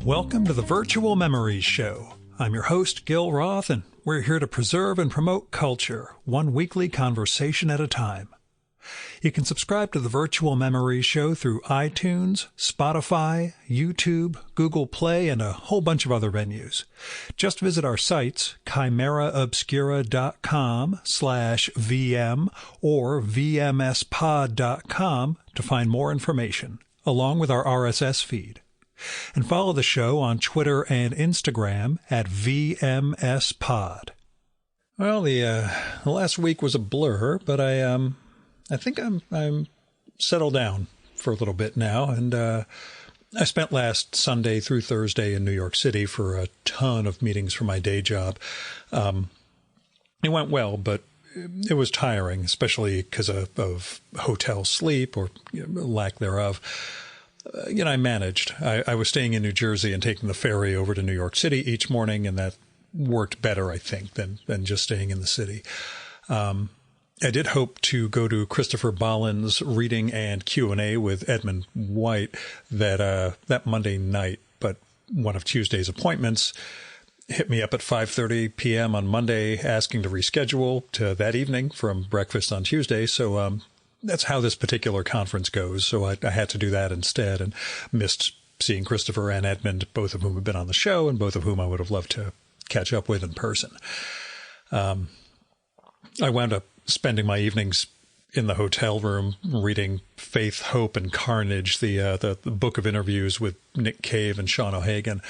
Welcome to the Virtual Memories Show. I'm your host, Gil Roth, and we're here to preserve and promote culture, one weekly conversation at a time. You can subscribe to the Virtual Memories Show through iTunes, Spotify, YouTube, Google Play, and a whole bunch of other venues. Just visit our sites, chimeraobscura.com/VM or vmspod.com to find more information, along with our RSS feed. And follow the show on Twitter and Instagram at VMSPod. Well, the last week was a blur, but I think I'm settled down for a little bit now. And I spent last Sunday through Thursday in New York City for a ton of meetings for my day job. It went well, but it was tiring, especially because of hotel sleep or lack thereof. I managed. I was staying in New Jersey and taking the ferry over to New York City each morning, and that worked better, I think, than just staying in the city. I did hope to go to Christopher Bollin's reading and Q&A with Edmund White that Monday night, but one of Tuesday's appointments hit me up at 5:30 p.m. on Monday asking to reschedule to that evening from breakfast on Tuesday. So that's how this particular conference goes. So I had to do that instead and missed seeing Christopher and Edmund, both of whom have been on the show and both of whom I would have loved to catch up with in person. I wound up spending my evenings in the hotel room reading Faith, Hope, and Carnage, the book of interviews with Nick Cave and Sean O'Hagan.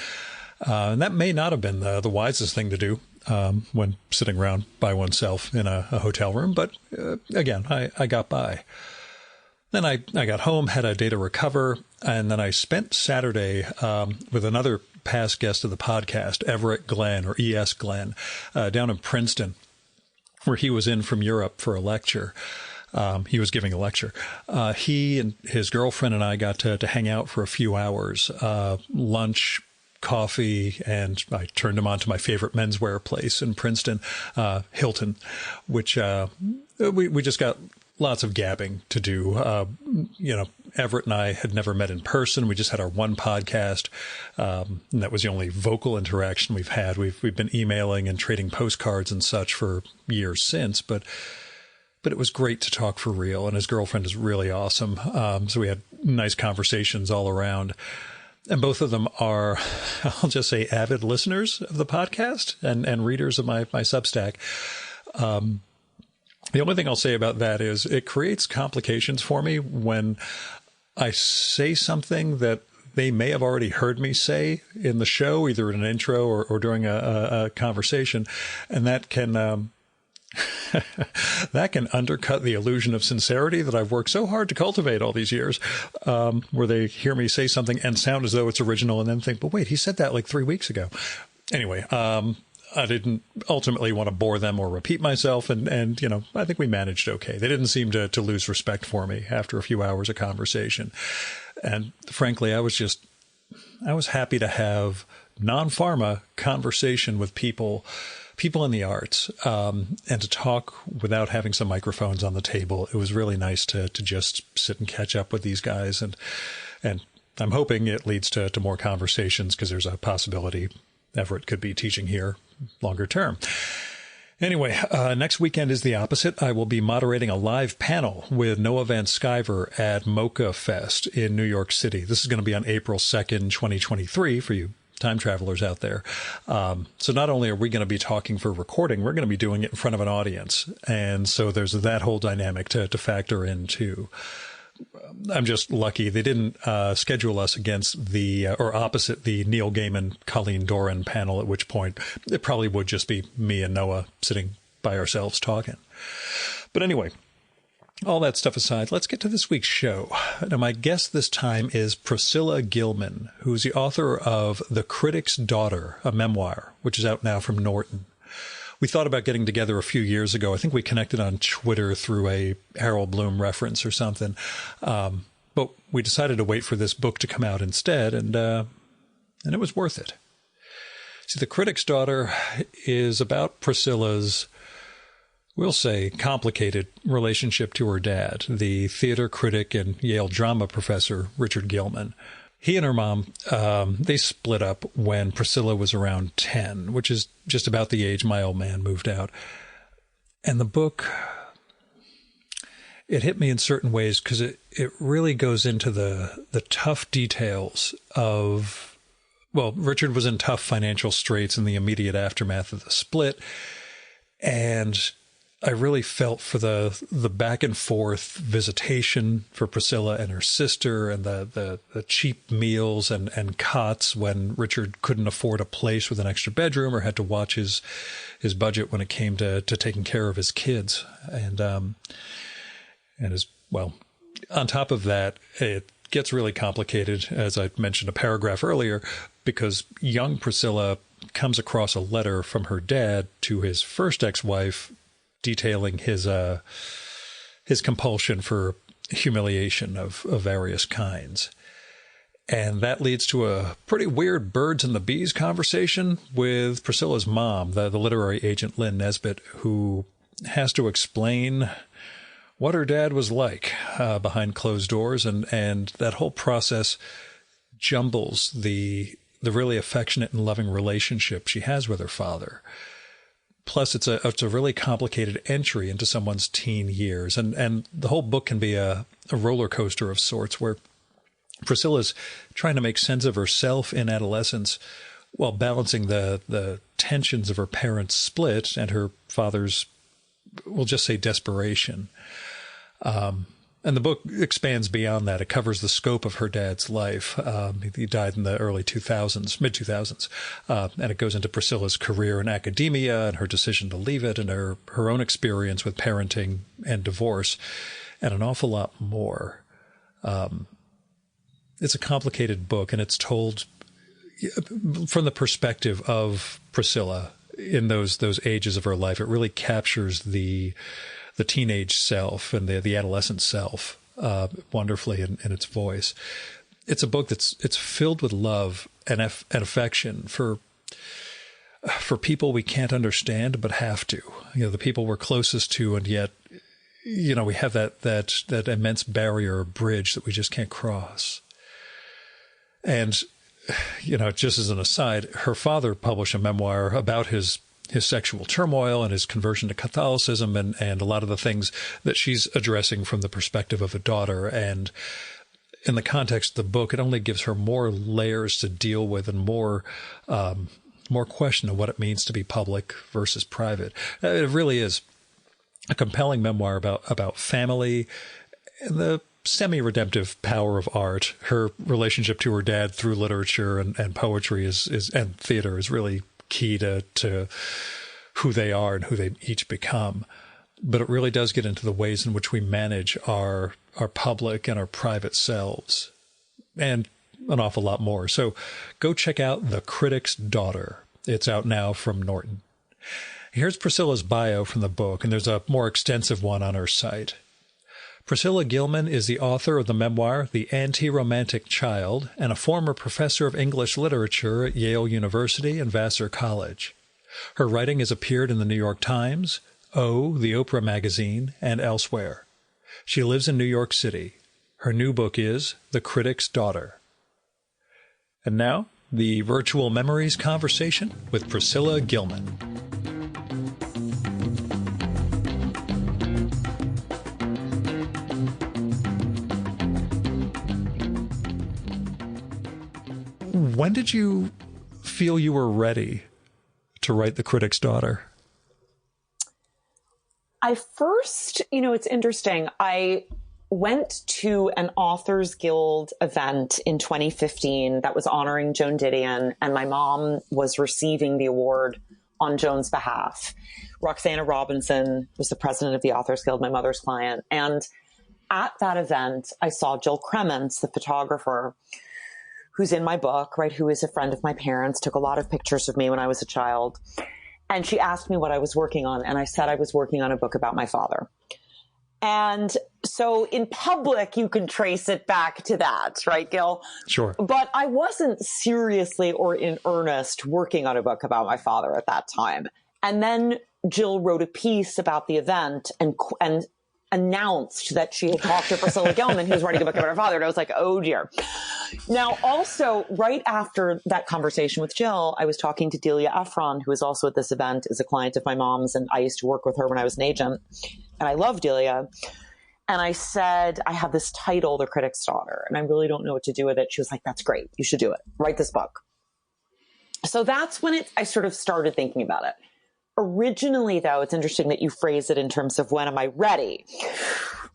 And that may not have been the wisest thing to do when sitting around by oneself in a hotel room. But again, I got by. Then I got home, had a day to recover, and then I spent Saturday with another past guest of the podcast, Everett Glenn, or E.S. Glenn, down in Princeton, where he was in from Europe for a lecture. He was giving a lecture. He and his girlfriend and I got to hang out for a few hours, lunch, coffee, and I turned him on to my favorite menswear place in Princeton, Hilton, which we just got lots of gabbing to do. Everett and I had never met in person. We just had our one podcast, and that was the only vocal interaction we've had. We've been emailing and trading postcards and such for years since, but it was great to talk for real, and his girlfriend is really awesome. So we had nice conversations all around. And both of them are, I'll just say, avid listeners of the podcast and readers of my Substack. The only thing I'll say about that is it creates complications for me when I say something that they may have already heard me say in the show, either in an intro or during a conversation. And that can that can undercut the illusion of sincerity that I've worked so hard to cultivate all these years, where they hear me say something and sound as though it's original and then think, but wait, he said that like 3 weeks ago. Anyway, I didn't ultimately want to bore them or repeat myself. And I think we managed okay. They didn't seem to lose respect for me after a few hours of conversation. And frankly, I was happy to have non-pharma conversation with people in the arts, and to talk without having some microphones on the table. It was really nice to just sit and catch up with these guys. And I'm hoping it leads to more conversations, because there's a possibility Everett could be teaching here longer term. Anyway, next weekend is the opposite. I will be moderating a live panel with Noah Van Sciver at Mocha Fest in New York City. This is going to be on April 2nd, 2023 for you time travelers out there. So not only are we going to be talking for recording, we're going to be doing it in front of an audience. And so there's that whole dynamic to factor in too. I'm just lucky they didn't schedule us against or opposite the Neil Gaiman, Colleen Doran panel, at which point it probably would just be me and Noah sitting by ourselves talking. But anyway, all that stuff aside, let's get to this week's show. Now, my guest this time is Priscilla Gilman, who's the author of The Critic's Daughter, a memoir, which is out now from Norton. We thought about getting together a few years ago. I think we connected on Twitter through a Harold Bloom reference or something. But we decided to wait for this book to come out instead, and it was worth it. See, The Critic's Daughter is about Priscilla's, we'll say, complicated relationship to her dad, the theater critic and Yale drama professor, Richard Gilman. he and her mom, they split up when Priscilla was around 10, which is just about the age my old man moved out. And the book, it hit me in certain ways because it really goes into the tough details of, well, Richard was in tough financial straits in the immediate aftermath of the split. And I really felt for the back and forth visitation for Priscilla and her sister, and the cheap meals and cots when Richard couldn't afford a place with an extra bedroom or had to watch his budget when it came to taking care of his kids. And as well, on top of that, it gets really complicated, as I mentioned a paragraph earlier, because young Priscilla comes across a letter from her dad to his first ex-wife detailing his compulsion for humiliation of various kinds. And that leads to a pretty weird birds and the bees conversation with Priscilla's mom, the literary agent Lynn Nesbitt, who has to explain what her dad was like behind closed doors. And that whole process jumbles the really affectionate and loving relationship she has with her father. Plus, it's a really complicated entry into someone's teen years. And the whole book can be a roller coaster of sorts, where Priscilla's trying to make sense of herself in adolescence while balancing the tensions of her parents' split and her father's, we'll just say, desperation. And the book expands beyond that. It covers the scope of her dad's life. He died in the early 2000s, mid-2000s. And it goes into Priscilla's career in academia and her decision to leave it and her own experience with parenting and divorce and an awful lot more. It's a complicated book, and it's told from the perspective of Priscilla in those ages of her life. It really captures the teenage self and the adolescent self wonderfully in its voice. It's a book it's filled with love and affection for people we can't understand but have to. The people we're closest to, and yet we have that immense barrier or bridge that we just can't cross. And just as an aside, her father published a memoir about his sexual turmoil and his conversion to Catholicism and a lot of the things that she's addressing from the perspective of a daughter. And in the context of the book, it only gives her more layers to deal with and more question of what it means to be public versus private. It really is a compelling memoir about family and the semi-redemptive power of art. Her relationship to her dad through literature and poetry and theater is really key to who they are and who they each become. But it really does get into the ways in which we manage our public and our private selves, and an awful lot more. So go check out The Critic's Daughter. It's out now from Norton. Here's Priscilla's bio from the book, and there's a more extensive one on her site. Priscilla Gilman is the author of the memoir The Anti-Romantic Child and a former professor of English literature at Yale University and Vassar College. Her writing has appeared in the New York Times, O, the Oprah magazine, and elsewhere. She lives in New York City. Her new book is The Critic's Daughter. And now, the Virtual Memories conversation with Priscilla Gilman. When did you feel you were ready to write The Critic's Daughter? I first, it's interesting. I went to an Authors Guild event in 2015 that was honoring Joan Didion, and my mom was receiving the award on Joan's behalf. Roxana Robinson was the president of the Authors Guild, my mother's client. And at that event, I saw Jill Crements, the photographer, who's in my book, right, who is a friend of my parents, took a lot of pictures of me when I was a child. And she asked me what I was working on. And I said I was working on a book about my father. And so in public, you can trace it back to that, right, Gil? Sure. But I wasn't seriously or in earnest working on a book about my father at that time. And then Jill wrote a piece about the event and announced that she had talked to Priscilla Gilman, who was writing a book about her father. And I was like, oh dear. Now, also, right after that conversation with Jill, I was talking to Delia Ephron, who was also at this event, is a client of my mom's. And I used to work with her when I was an agent. And I love Delia. And I said, I have this title, The Critic's Daughter, and I really don't know what to do with it. She was like, that's great. You should do it. Write this book. So that's when I sort of started thinking about it. Originally, though, it's interesting that you phrase it in terms of when am I ready,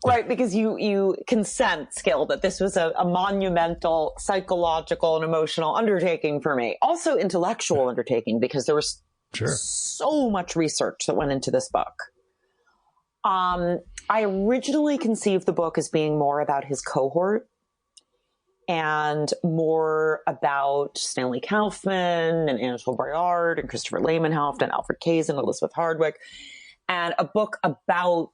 right? Because you can sense, Gil, that this was a monumental psychological and emotional undertaking for me. Also intellectual undertaking, because there was so much research that went into this book. I originally conceived the book as being more about his cohort and more about Stanley Kaufman and Anatole Breillat and Christopher Lehmann-Haupt and Alfred Kazin and Elizabeth Hardwick, and a book about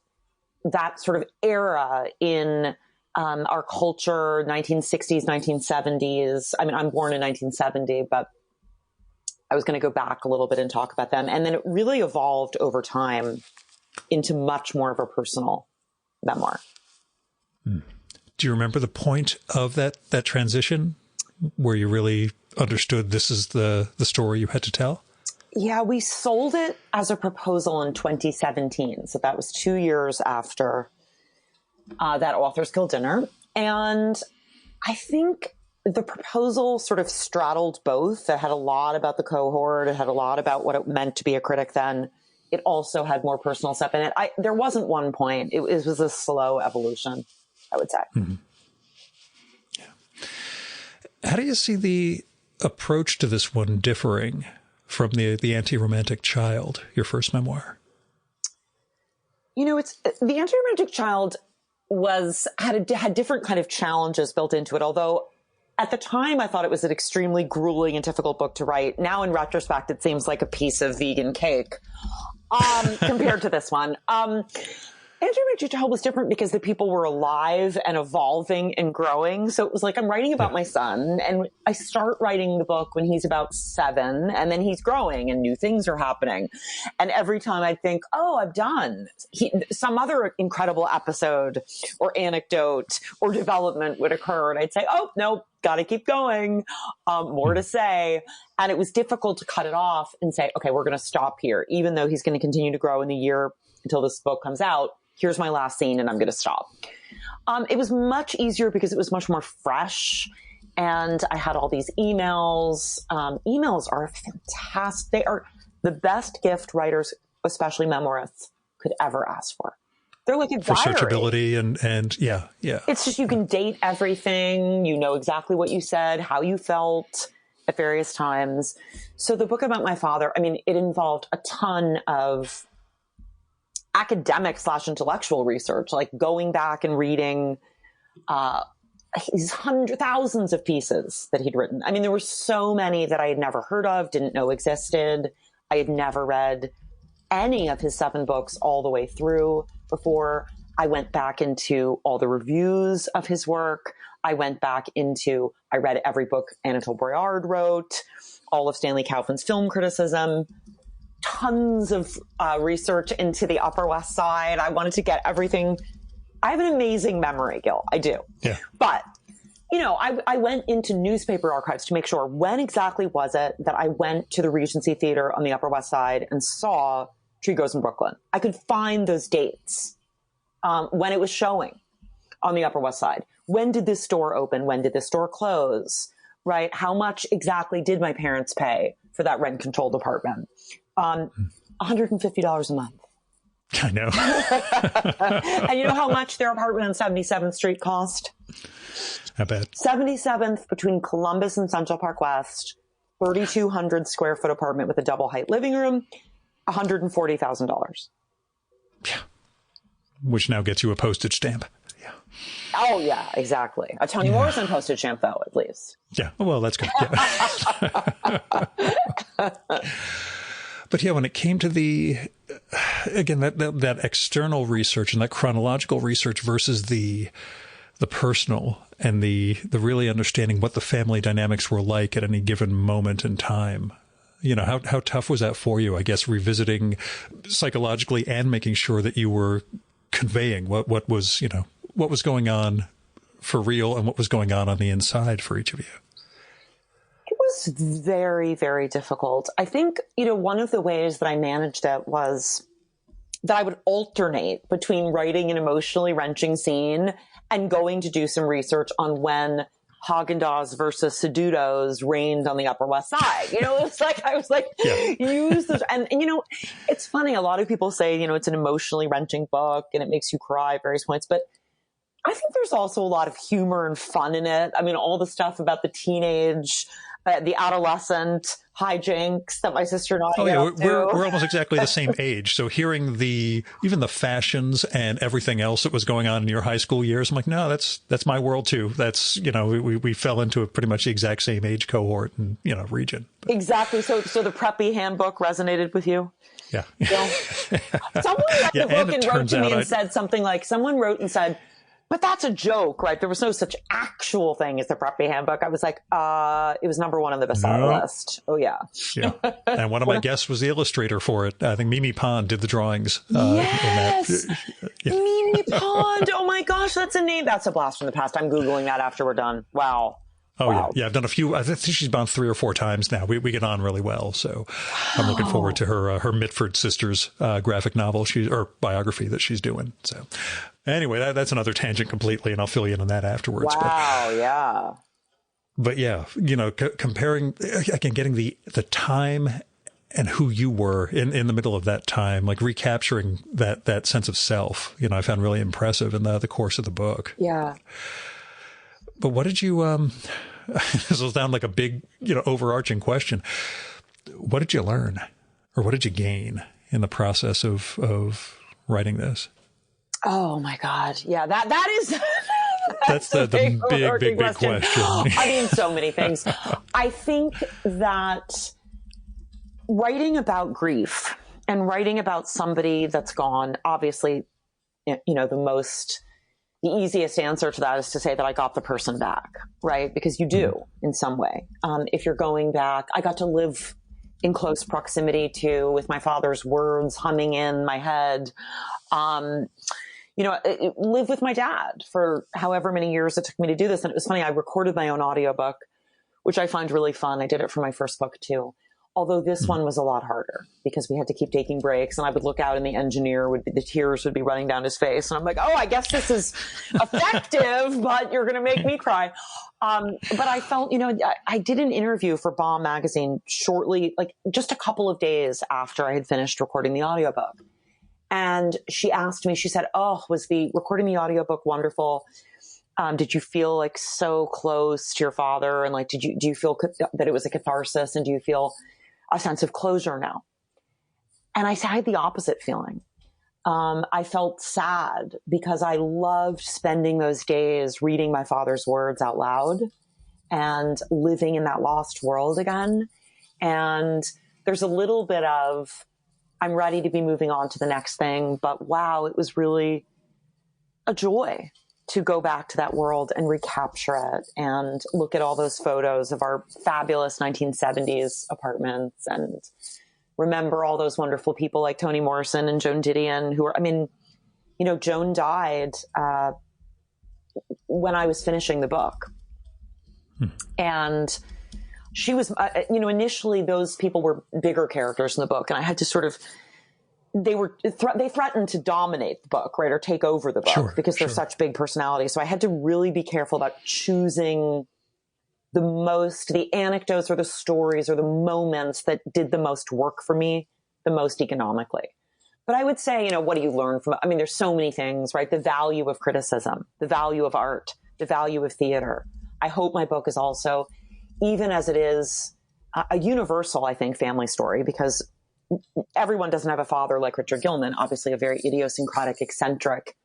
that sort of era in our culture, 1960s, 1970s. I mean, I'm born in 1970, but I was going to go back a little bit and talk about them. And then it really evolved over time into much more of a personal memoir. Do you remember the point of that transition where you really understood this is the story you had to tell? Yeah, we sold it as a proposal in 2017. So that was 2 years after that Authors Guild dinner. And I think the proposal sort of straddled both. It had a lot about the cohort. It had a lot about what it meant to be a critic then. It also had more personal stuff in it. There wasn't one point. It was a slow evolution, I would say. Mm-hmm. Yeah. How do you see the approach to this one differing from the Anti-Romantic Child, your first memoir? You know, it's the Anti-Romantic Child had different kind of challenges built into it. Although at the time I thought it was an extremely grueling and difficult book to write. Now in retrospect, it seems like a piece of vegan cake. Compared to this one. Anti-Romantic Child was different because the people were alive and evolving and growing. So it was like I'm writing about my son, and I start writing the book when he's about 7, and then he's growing and new things are happening. And every time I think, oh, I'm done, some other incredible episode or anecdote or development would occur. And I'd say, oh, no, got to keep going. More to say. And it was difficult to cut it off and say, okay, we're going to stop here. Even though he's going to continue to grow in the year until this book comes out, here's my last scene and I'm going to stop. It was much easier because it was much more fresh. And I had all these emails. Emails are fantastic. They are the best gift writers, especially memoirists, could ever ask for. They're like a for diary. Searchability and yeah. It's just, you can date everything. You know exactly what you said, how you felt at various times. So the book about my father, I mean, it involved a ton of academic / intellectual research, like going back and reading his thousands of pieces that he'd written. I mean, there were so many that I had never heard of, didn't know existed. I had never read any of his 7 books all the way through before. I went back into all the reviews of his work. I read every book Anatole Breillat wrote, all of Stanley Kaufman's film criticism, tons of research into the Upper West Side. I wanted to get everything. I have an amazing memory, Gil. I do. Yeah. But, you know, I went into newspaper archives to make sure when exactly was it that I went to the Regency Theater on the Upper West Side and saw Tree Grows in Brooklyn. I could find those dates when it was showing on the Upper West Side. When did this store open? When did this store close? Right? How much exactly did my parents pay for that rent-controlled apartment? $150 a month. I know. And you know how much their apartment on 77th Street cost? I bet. 77th between Columbus and Central Park West, 3,200 square foot apartment with a double height living room, $140,000. Yeah. Which now gets you a postage stamp. Yeah. Oh, yeah, exactly. A Toni Morrison postage stamp, though, at least. Yeah. Well, that's good. Yeah. But yeah, when it came to that external research and that chronological research versus the personal and the really understanding what the family dynamics were like at any given moment in time, you know, how tough was that for you? I guess revisiting psychologically and making sure that you were conveying? What was, what was going on for real and what was going on the inside for each of you? It was very, very difficult. I think, one of the ways that I managed it was that I would alternate between writing an emotionally wrenching scene and going to do some research on when Haagen-Dazs versus Seduttos reigned on the Upper West Side. It's like, I was like, use this. And, it's funny. A lot of people say, it's an emotionally wrenching book and it makes you cry at various points. But I think there's also a lot of humor and fun in it. I mean, all the stuff about the teenage, the adolescent hijinks that my sister and I get up to. We're almost exactly the same age. So hearing even the fashions and everything else that was going on in your high school years, I'm like, no, that's my world too. That's, we fell into a pretty much the exact same age cohort and, region. Exactly. So the preppy handbook resonated with you? Yeah. Someone read the book and wrote to me and said something like, someone wrote and said, but that's a joke, right? There was no such actual thing as the Preppy Handbook. I was like, it was number one on the bestseller list. Oh, yeah. Yeah. And one of my guests was the illustrator for it. I think Mimi Pond did the drawings. Yes. Mimi Pond. Oh, my gosh. That's a name. That's a blast from the past. I'm Googling that after we're done. Wow. Oh, wow. Yeah. I've done a few. I think she's been 3 or 4 times now. We get on really well. So I'm looking forward to her Mitford sisters graphic novel or biography that she's doing. So anyway, that's another tangent completely, and I'll fill you in on that afterwards. Wow. Yeah. But yeah, comparing, again, getting the time and who you were in the middle of that time, like recapturing that sense of self, I found really impressive in the course of the book. Yeah. But what did you, this will sound like a big, overarching question. What did you learn or what did you gain in the process of writing this? Oh my God. Yeah. That is, that's the big question. I mean, so many things. I think that writing about grief and writing about somebody that's gone, obviously, the easiest answer to that is to say that I got the person back, right? Because you do in some way. If you're going back, I got to live in close proximity with my father's words humming in my head. Live with my dad for however many years it took me to do this. And it was funny. I recorded my own audiobook, which I find really fun. I did it for my first book too. Although this one was a lot harder because we had to keep taking breaks and I would look out and the tears would be running down his face. And I'm like, oh, I guess this is effective, but you're going to make me cry. But I felt, I did an interview for Bomb magazine shortly, like just a couple of days after I had finished recording the audiobook. And she asked me, she said, oh, was recording the audiobook wonderful? Did you feel like so close to your father? And like, do you feel that it was a catharsis? And do you feel a sense of closure now? And I had the opposite feeling. I felt sad because I loved spending those days reading my father's words out loud and living in that lost world again. And there's a little bit of, I'm ready to be moving on to the next thing, but wow, it was really a joy to go back to that world and recapture it and look at all those photos of our fabulous 1970s apartments and remember all those wonderful people like Toni Morrison and Joan Didion Joan died when I was finishing the book. And she was, initially those people were bigger characters in the book and I had to they threatened to dominate the book, right? Or take over the book because they're such big personalities. So I had to really be careful about choosing the anecdotes or the stories or the moments that did the most work for me, the most economically. But I would say, what do you learn from it? I mean, there's so many things, right? The value of criticism, the value of art, the value of theater. I hope my book is also, even as it is a universal, I think, family story, because everyone doesn't have a father like Richard Gilman, obviously a very idiosyncratic, eccentric,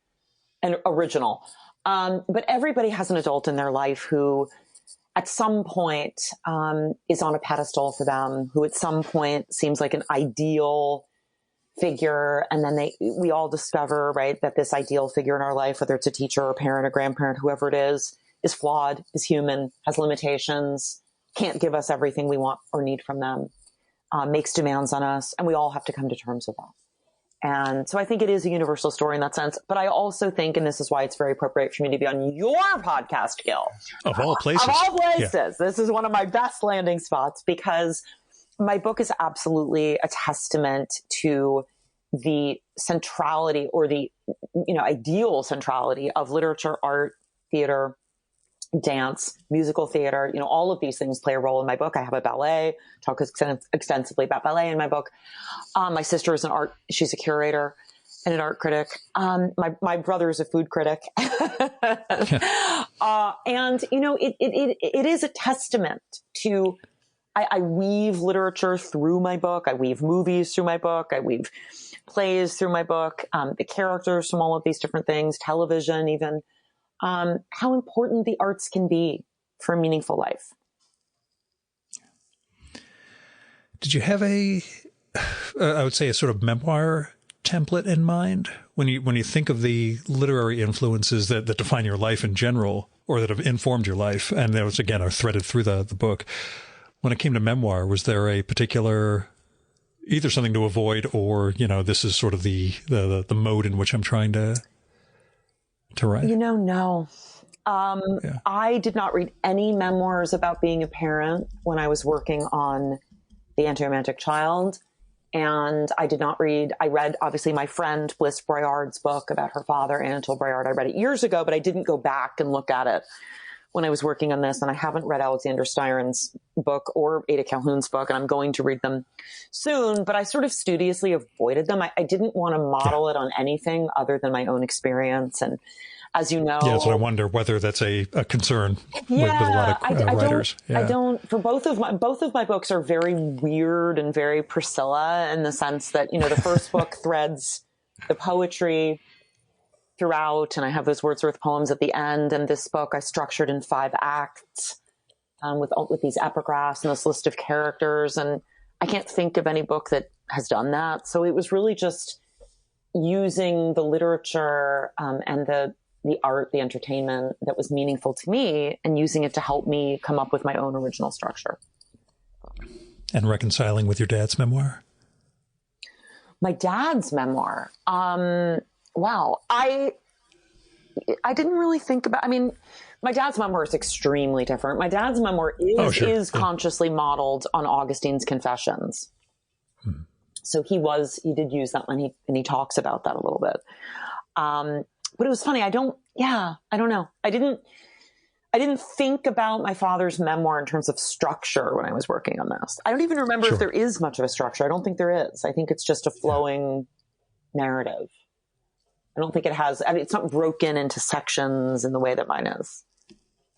and original. But everybody has an adult in their life who at some point is on a pedestal for them, who at some point seems like an ideal figure. And then we all discover, right, that this ideal figure in our life, whether it's a teacher or a parent, a grandparent, whoever it is flawed, is human, has limitations, can't give us everything we want or need from them. Makes demands on us, and we all have to come to terms with that. And so I think it is a universal story in that sense. But I also think, and this is why it's very appropriate for me to be on your podcast, Gil. Of all places. Of all places. Yeah. This is one of my best landing spots because my book is absolutely a testament to the centrality or the, ideal centrality of literature, art, theater, dance, musical theater. All of these things play a role in my book. I have a ballet, talk extensively about ballet in my book. My sister is she's a curator and an art critic. My brother is a food critic. And, it is a testament to, I weave literature through my book. I weave movies through my book. I weave plays through my book, the characters from all of these different things, television even. How important the arts can be for a meaningful life. Did you have I would say a sort of memoir template in mind when you think of the literary influences that define your life in general or that have informed your life, and those again are threaded through the book? When it came to memoir, was there a particular either something to avoid or, this is sort of the mode in which I'm trying to write? No. I did not read any memoirs about being a parent when I was working on The Anti-Romantic Child. And I read obviously my friend Bliss Boyard's book about her father, Anatole Boyard. I read it years ago, but I didn't go back and look at it when I was working on this. And I haven't read Alexander Styron's book or Ada Calhoun's book, and I'm going to read them soon, but I sort of studiously avoided them. I didn't want to model it on anything other than my own experience. And as you know, so I wonder whether that's a concern with a lot of writers. I don't. For both of my books are very weird and very Priscilla in the sense that the first book threads the poetry throughout, and I have those Wordsworth poems at the end. And this book I structured in 5 acts with these epigraphs and this list of characters. And I can't think of any book that has done that. So it was really just using the literature and the art, the entertainment that was meaningful to me, and using it to help me come up with my own original structure. And reconciling with your dad's memoir? My dad's memoir. Wow. I didn't really think about, my dad's memoir is extremely different. My dad's memoir is consciously modeled on Augustine's Confessions. So he did use that and he talks about that a little bit. But it was funny. I don't know. I didn't think about my father's memoir in terms of structure when I was working on this. I don't even remember if there is much of a structure. I don't think there is. I think it's just a flowing narrative. I don't think it has, it's not broken into sections in the way that mine is.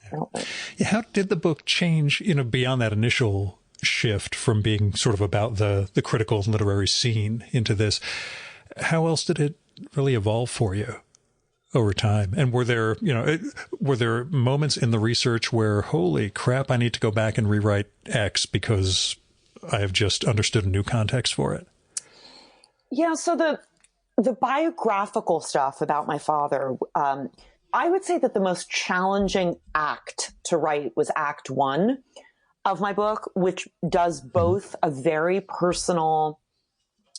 I don't think. Yeah, how did the book change, beyond that initial shift from being sort of about the critical and literary scene into this? How else did it really evolve for you over time? And were there moments in the research where, holy crap, I need to go back and rewrite X because I have just understood a new context for it? Yeah. So the biographical stuff about my father, I would say that the most challenging act to write was Act 1 of my book, which does both a very personal,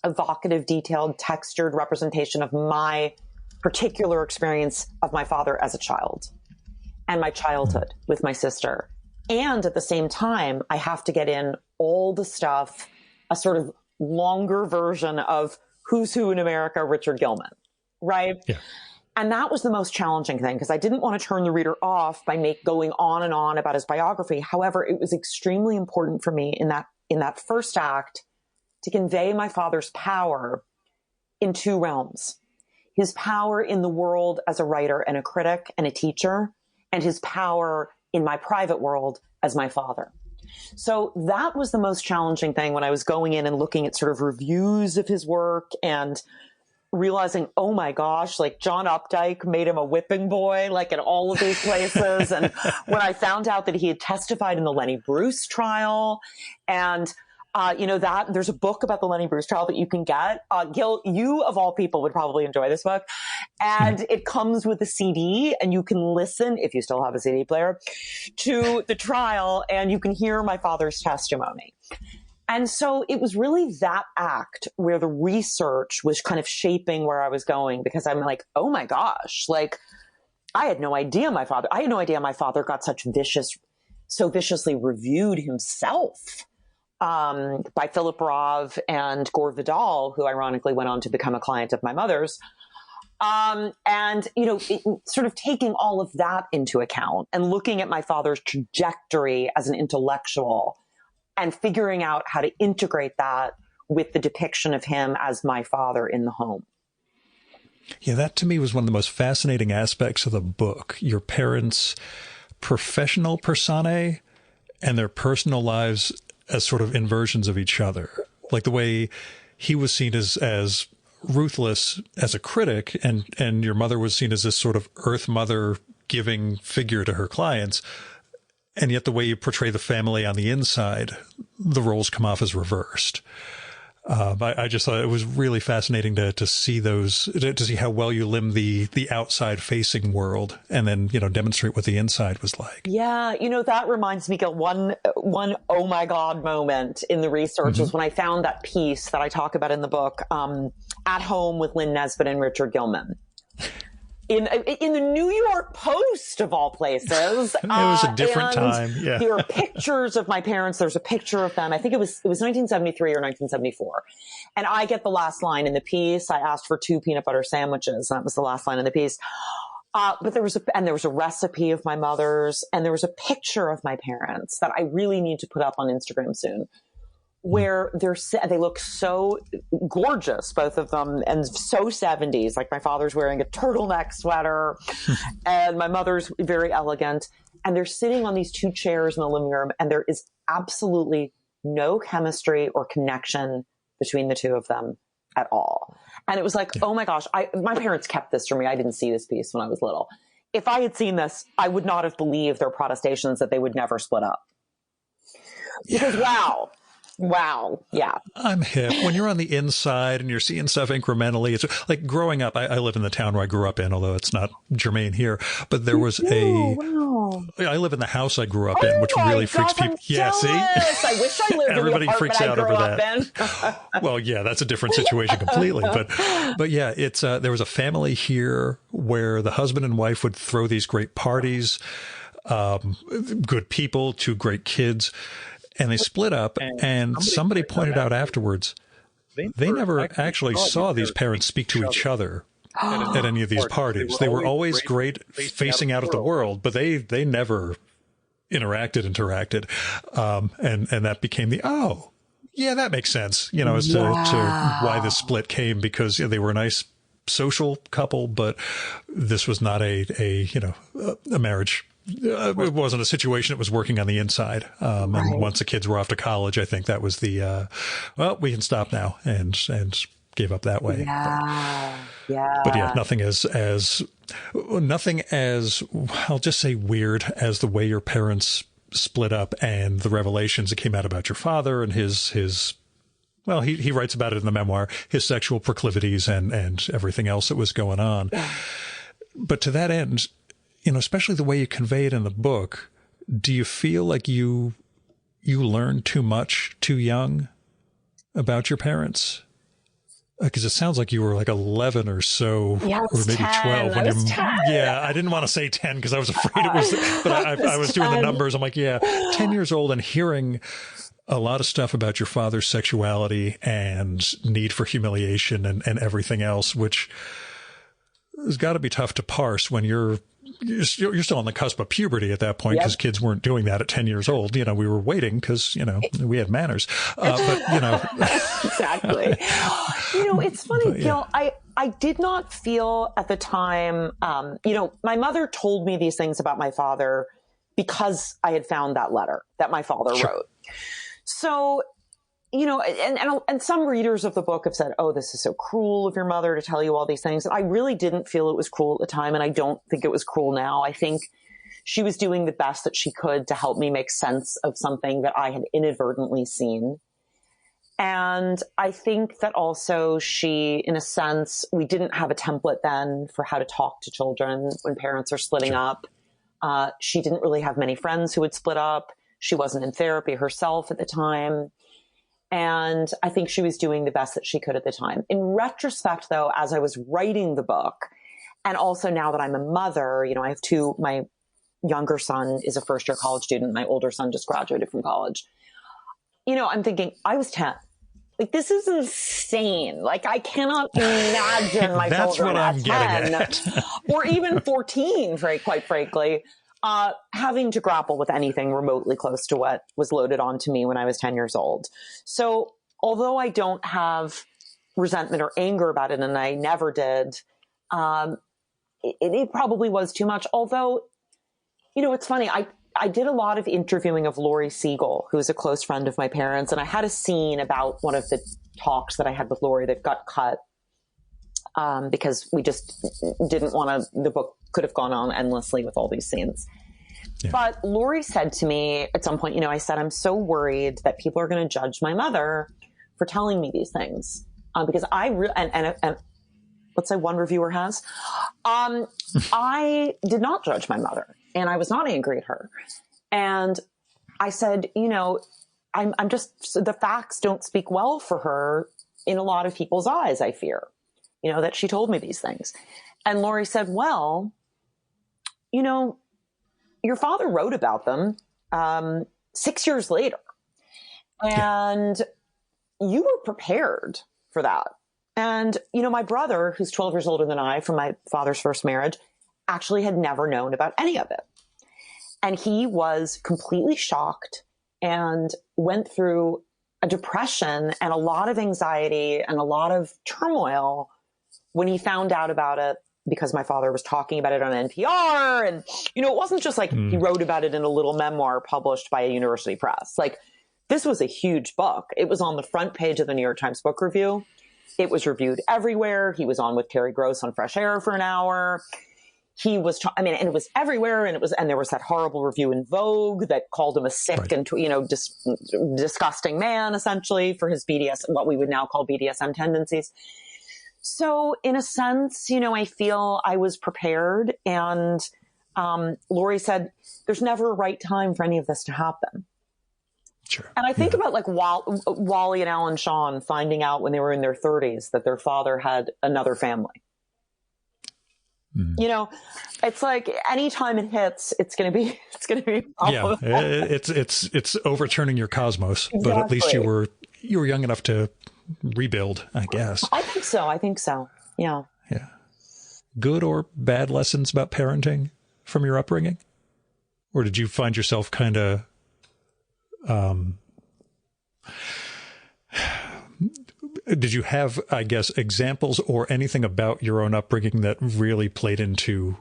evocative, detailed, textured representation of my particular experience of my father as a child and my childhood with my sister. And at the same time, I have to get in all the stuff, a sort of longer version of Who's Who in America, Richard Gilman, right? Yeah. And that was the most challenging thing because I didn't want to turn the reader off by going on and on about his biography. However, it was extremely important for me in that first act to convey my father's power in 2 realms. His power in the world as a writer and a critic and a teacher, and his power in my private world as my father. So that was the most challenging thing when I was going in and looking at sort of reviews of his work and realizing, oh my gosh, like John Updike made him a whipping boy, like in all of these places. And when I found out that he had testified in the Lenny Bruce trial and that there's a book about the Lenny Bruce trial that you can get. Gil, you of all people would probably enjoy this book. And it comes with a CD and you can listen, if you still have a CD player, to the trial and you can hear my father's testimony. And so it was really that act where the research was kind of shaping where I was going, because I'm like, oh my gosh, like I had no idea my father got so viciously reviewed himself by Philip Roth and Gore Vidal, who ironically went on to become a client of my mother's. And, sort of taking all of that into account and looking at my father's trajectory as an intellectual and figuring out how to integrate that with the depiction of him as my father in the home. Yeah, that to me was one of the most fascinating aspects of the book. Your parents' professional personae and their personal lives as sort of inversions of each other. Like the way he was seen as ruthless as a critic, and your mother was seen as this sort of earth mother giving figure to her clients. And yet the way you portray the family on the inside, the roles come off as reversed. I just thought it was really fascinating to see to see how well you limn the outside facing world and then, demonstrate what the inside was like. Yeah. That reminds me, Gil, one, oh my God moment in the research was when I found that piece that I talk about in the book, At Home with Lynn Nesbitt and Richard Gilman. In the New York Post, of all places. It was a different time. Yeah. There are pictures of my parents. There's a picture of them. I think it was 1973 or 1974. And I get the last line in the piece. I asked for 2 peanut butter sandwiches. And that was the last line in the piece. But there was a recipe of my mother's, and there was a picture of my parents that I really need to put up on Instagram soon, where they look so gorgeous, both of them, and so 70s. Like my father's wearing a turtleneck sweater and my mother's very elegant. And they're sitting on these 2 chairs in the living room, and there is absolutely no chemistry or connection between the 2 of them at all. And it was like, oh my gosh, my parents kept this from me. I didn't see this piece when I was little. If I had seen this, I would not have believed their protestations that they would never split up. Because wow. Yeah. I'm hip. When you're on the inside and you're seeing stuff incrementally, it's like growing up. I live in the town where I grew up in, although it's not germane here, but there was I live in the house I grew up in, which really freaks people. Yeah. See, I wish I lived Everybody in the freaks out over that. Well, yeah, that's a different situation completely. But yeah, it's, there was a family here where the husband and wife would throw these great parties, good people, 2 great kids. And they split up, and somebody pointed out afterwards, they never actually saw these parents speak to each other at any of these parties. They were always great facing out at the world, but they never interacted. And that became that makes sense, as to why this split came, because they were a nice social couple, but this was not a marriage. It wasn't a situation that was working on the inside. And once the kids were off to college, I think that was the, we can stop now, and gave up that way. But yeah, nothing as, I'll just say weird as the way your parents split up and the revelations that came out about your father and his well, he writes about it in the memoir, his sexual proclivities and everything else that was going on. But to that end, especially the way you convey it in the book, do you feel like you learned too much too young about your parents? Because it sounds like you were like 11 or so, or maybe 12. I was 10. Yeah, I didn't want to say 10 because I was afraid it was, but I was doing the numbers. I'm like, 10 years old and hearing a lot of stuff about your father's sexuality and need for humiliation and everything else, which has got to be tough to parse when you're still on the cusp of puberty at that point, because kids weren't doing that at 10 years old. We were waiting because, we had manners. Exactly. It's funny, Gil, I did not feel at the time, my mother told me these things about my father because I had found that letter that my father wrote. So, and some readers of the book have said, oh, this is so cruel of your mother to tell you all these things. And I really didn't feel it was cruel at the time. And I don't think it was cruel now. I think she was doing the best that she could to help me make sense of something that I had inadvertently seen. And I think that also she, in a sense, we didn't have a template then for how to talk to children when parents are splitting up. She didn't really have many friends who had split up. She wasn't in therapy herself at the time. And I think she was doing the best that she could at the time. In retrospect, though, as I was writing the book, and also now that I'm a mother, I have two, my younger son is a first-year college student. My older son just graduated from college. I'm thinking, I was 10. Like, this is insane. Like, I cannot imagine my That's children what I'm at 10 getting at. or even 14, quite frankly, having to grapple with anything remotely close to what was loaded onto me when I was 10 years old. So although I don't have resentment or anger about it, and I never did, it probably was too much. Although, it's funny. I did a lot of interviewing of Lori Siegel, who is a close friend of my parents. And I had a scene about one of the talks that I had with Lori that got cut because we just didn't want to, the book could have gone on endlessly with all these scenes. Yeah. But Lori said to me at some point, I said, I'm so worried that people are going to judge my mother for telling me these things. Because and let's say one reviewer has, I did not judge my mother. And I was not angry at her. And I said, I'm just, the facts don't speak well for her in a lot of people's eyes, I fear, that she told me these things. And Lori said, well, your father wrote about them 6 years later. And you were prepared for that. And, my brother, who's 12 years older than I from my father's first marriage, actually had never known about any of it. And he was completely shocked and went through a depression and a lot of anxiety and a lot of turmoil when he found out about it, because my father was talking about it on NPR. And, it wasn't just like he wrote about it in a little memoir published by a university press. Like, this was a huge book. It was on the front page of the New York Times Book Review. It was reviewed everywhere. He was on with Terry Gross on Fresh Air for an hour. He was, and it was everywhere. And there was that horrible review in Vogue that called him a sick and, disgusting man, essentially, for his what we would now call BDSM tendencies. So in a sense, I feel I was prepared. And Lori said, there's never a right time for any of this to happen. Sure. And I think about like Wally and Alan Shawn finding out when they were in their 30s that their father had another family. It's like anytime it hits, it's going to be yeah, it's overturning your cosmos. Exactly. But at least you were young enough to rebuild, I guess. I think so. Yeah. Yeah. Good or bad lessons about parenting from your upbringing? Or did you find yourself kind of did you have, I guess, examples or anything about your own upbringing that really played into,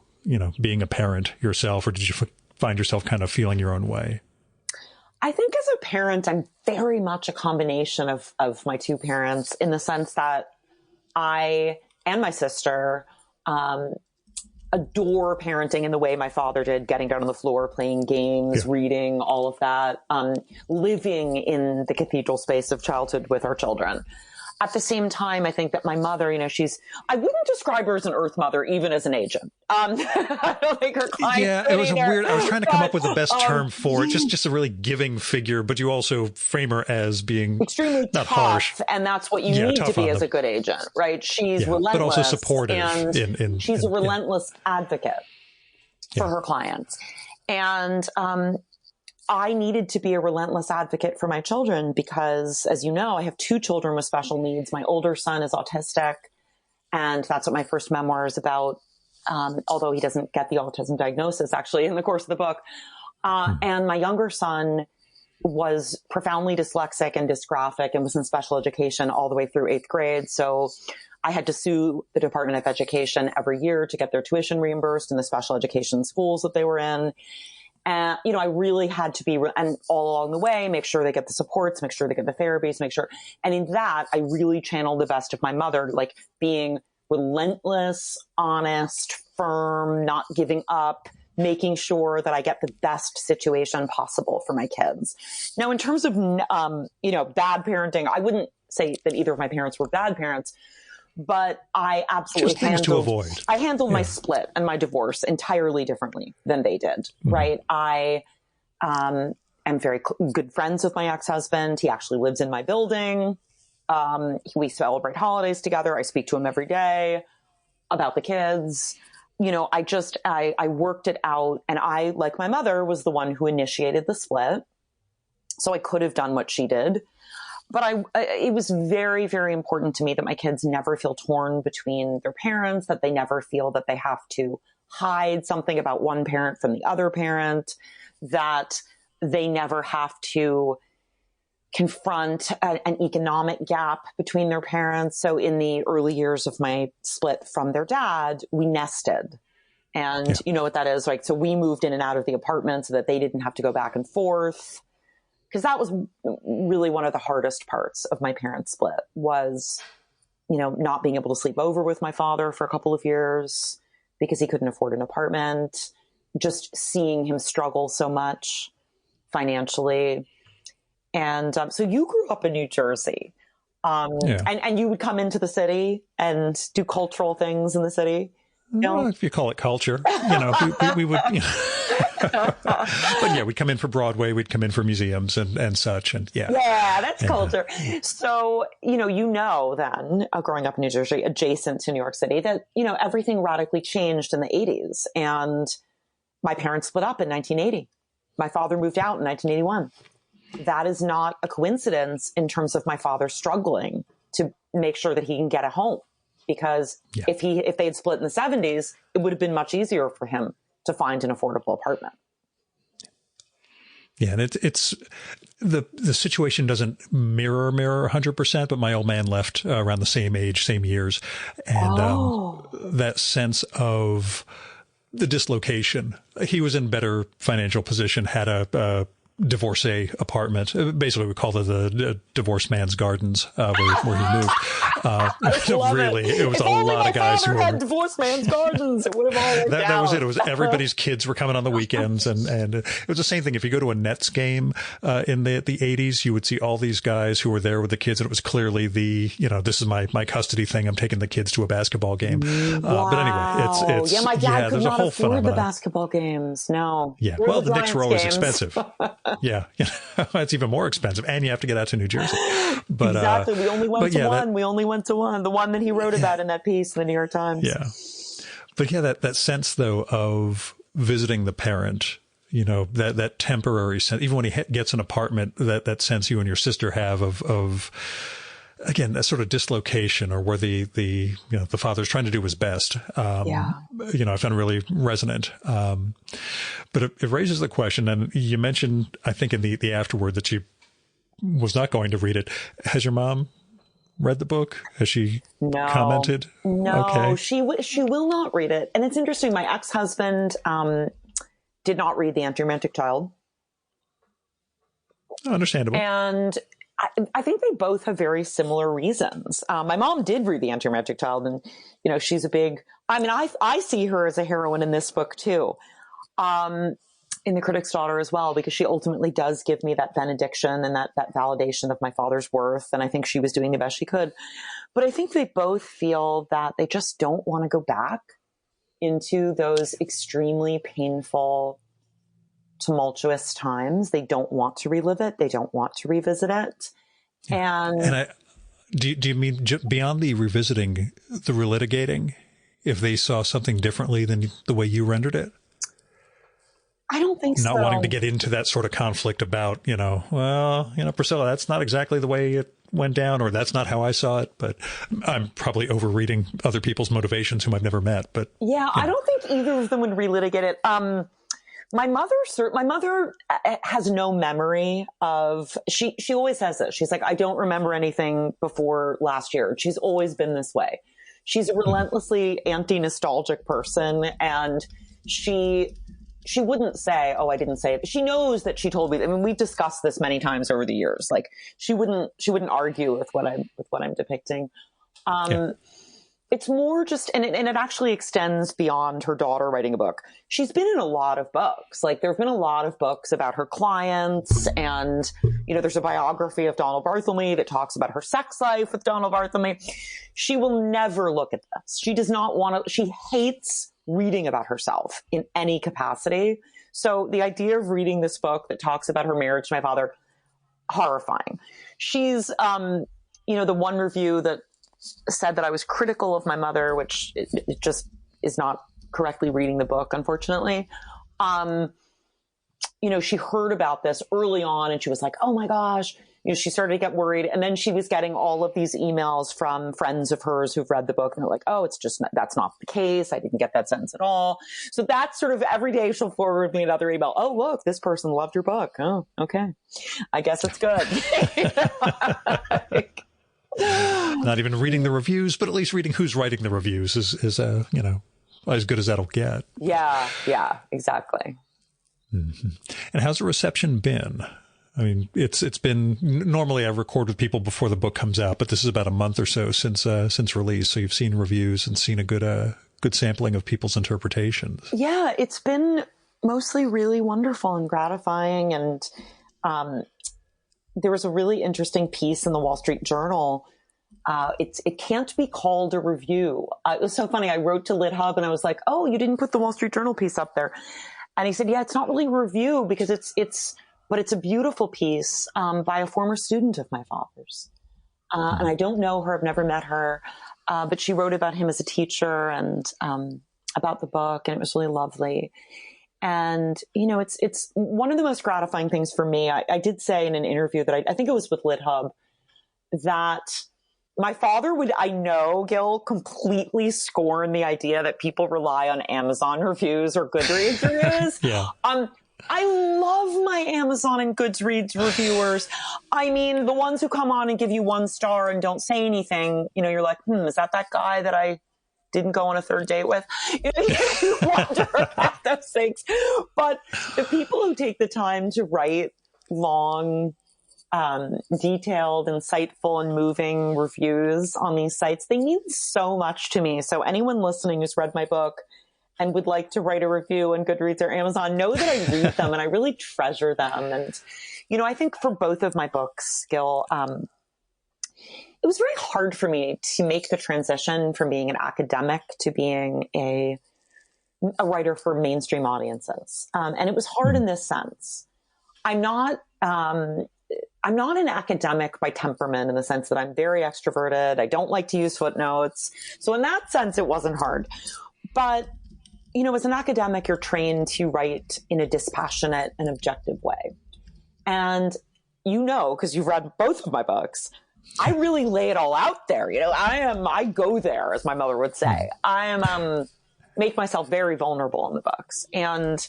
being a parent yourself, or did you find yourself kind of feeling your own way? I think as a parent, I'm very much a combination of my two parents, in the sense that I and my sister adore parenting in the way my father did, getting down on the floor, playing games, reading, all of that, living in the cathedral space of childhood with our children. At the same time, I think that my mother, I wouldn't describe her as an earth mother, even as an agent. I don't think her client. Yeah, it was weird. I was trying to come up with the best term for it. Just a really giving figure, but you also frame her as being extremely not tough, harsh. And that's what you need to be as a good agent, right? She's relentless, but also supportive. And she's a relentless advocate for her clients. And I needed to be a relentless advocate for my children because, as you know, I have two children with special needs. My older son is autistic, and that's what my first memoir is about, although he doesn't get the autism diagnosis, actually, in the course of the book. And my younger son was profoundly dyslexic and dysgraphic and was in special education all the way through 8th grade. So I had to sue the Department of Education every year to get their tuition reimbursed in the special education schools that they were in. And, I really had to be, and all along the way, make sure they get the supports, make sure they get the therapies, and in that, I really channeled the best of my mother, like being relentless, honest, firm, not giving up, making sure that I get the best situation possible for my kids. Now, in terms of, bad parenting, I wouldn't say that either of my parents were bad parents, but I absolutely handled my split and my divorce entirely differently than they did. Right. I am very good friends with my ex-husband. He actually lives in my building. We celebrate holidays together. I speak to him every day about the kids. I worked it out, and I, like my mother, was the one who initiated the split. So I could have done what she did. But it was very, very important to me that my kids never feel torn between their parents, that they never feel that they have to hide something about one parent from the other parent, that they never have to confront an economic gap between their parents. So in the early years of my split from their dad, we nested. And you know what that is, like, so we moved in and out of the apartment so that they didn't have to go back and forth. Because that was really one of the hardest parts of my parents' split was, not being able to sleep over with my father for a couple of years because he couldn't afford an apartment, just seeing him struggle so much financially. And so you grew up in New Jersey, and you would come into the city and do cultural things in the city. Well, if you call it culture, we would. But yeah, we'd come in for Broadway, we'd come in for museums and such, and that's culture. So then growing up in New Jersey, adjacent to New York City, that everything radically changed in the 80s, and my parents split up in 1980. My father moved out in 1981. That is not a coincidence in terms of my father struggling to make sure that he can get a home. Because if they had split in the 70s, it would have been much easier for him to find an affordable apartment. Yeah, and it's the situation doesn't mirror 100%, but my old man left around the same age, same years, and that sense of the dislocation. He was in better financial position, had a divorcee apartment. Basically, we called it the divorced man's gardens, where he moved. It was if a lot of guys who had divorced man's gardens. It would have all worked out. That was it. It was everybody's kids were coming on the weekends, and it was the same thing. If you go to a Nets game in the 80s, you would see all these guys who were there with the kids, and it was clearly this is my custody thing. I'm taking the kids to a basketball game. Wow. But anyway, it's my dad could not afford phenomenon. The basketball games. No. Yeah. Well, the Knicks were always expensive. Yeah. It's even more expensive, and you have to get out to New Jersey. But exactly. We only went to one. We only went to one. The one that he wrote about in that piece in the New York Times. Yeah. But that sense, though, of visiting the parent, that temporary sense, even when he gets an apartment, that sense you and your sister have of again, that sort of dislocation, or where the father's trying to do his best. I found really resonant. But it raises the question, and you mentioned, I think in the afterword, that she was not going to read it. Has your mom read the book? Has she commented? No, okay. She will not read it. And it's interesting. My ex-husband did not read The Anti-Romantic Child. Understandable. And I think they both have very similar reasons. My mom did read The Anti-Romantic Child, and she's a big. I see her as a heroine in this book too. In The Critic's Daughter as well, because she ultimately does give me that benediction and that validation of my father's worth. And I think she was doing the best she could. But I think they both feel that they just don't want to go back into those extremely painful, tumultuous times. They don't want to relive it. They don't want to revisit it. And do you mean beyond the revisiting, the relitigating, if they saw something differently than the way you rendered it? I don't think so. Not wanting to get into that sort of conflict about, Priscilla, that's not exactly the way it went down, or that's not how I saw it. But I'm probably overreading other people's motivations whom I've never met. But I don't think either of them would relitigate it. My mother has no memory of, she always says this. She's like, I don't remember anything before last year. She's always been this way. She's a relentlessly anti-nostalgic person, and she wouldn't say, oh, I didn't say it. She knows that she told me. I mean, we've discussed this many times over the years. Like, she wouldn't argue with what I'm depicting. It's more just, and it actually extends beyond her daughter writing a book. She's been in a lot of books. Like, there have been a lot of books about her clients, and, there's a biography of Donald Barthelme that talks about her sex life with Donald Barthelme. She will never look at this. She does not want to, she hates reading about herself in any capacity. So the idea of reading this book that talks about her marriage to my father, horrifying. She's, the one review that said that I was critical of my mother, which it just is not correctly reading the book, unfortunately. She heard about this early on and she was like, oh my gosh, she started to get worried. And then she was getting all of these emails from friends of hers who've read the book. And they're like, oh, that's not the case. I didn't get that sense at all. So that's sort of every day she'll forward me another email. Oh, look, this person loved your book. Oh, okay. I guess it's good. Not even reading the reviews, but at least reading who's writing the reviews is as good as that'll get. Yeah, exactly. Mm-hmm. And how's the reception been? I mean, it's been, normally I record with people before the book comes out, but this is about a month or so since release. So you've seen reviews and seen a good sampling of people's interpretations. Yeah, it's been mostly really wonderful and gratifying. And there was a really interesting piece in the Wall Street Journal. It can't be called a review. It was so funny. I wrote to LitHub and I was like, oh, you didn't put the Wall Street Journal piece up there. And he said, yeah, it's not really a review because but it's a beautiful piece by a former student of my father's. And I don't know her. I've never met her. But she wrote about him as a teacher and about the book. And it was really lovely. And, it's one of the most gratifying things for me. I did say in an interview that I think it was with LitHub, that my father would, I know, Gil, completely scorn the idea that people rely on Amazon reviews or Goodreads reviews. Yeah. I love my Amazon and Goodreads reviewers. I mean, the ones who come on and give you 1 star and don't say anything, you're like, is that guy that I didn't go on a third date with? You wonder about those things. But the people who take the time to write long, detailed, insightful, and moving reviews on these sites, they mean so much to me. So anyone listening who's read my book and would like to write a review on Goodreads or Amazon, know that I read them and I really treasure them. And, I think for both of my books, Gil, it was very hard for me to make the transition from being an academic to being a writer for mainstream audiences. And it was hard in this sense. I'm not an academic by temperament in the sense that I'm very extroverted. I don't like to use footnotes. So in that sense, it wasn't hard. But as an academic, you're trained to write in a dispassionate and objective way. And because you've read both of my books, I really lay it all out there. I go there, as my mother would say. I make myself very vulnerable in the books. And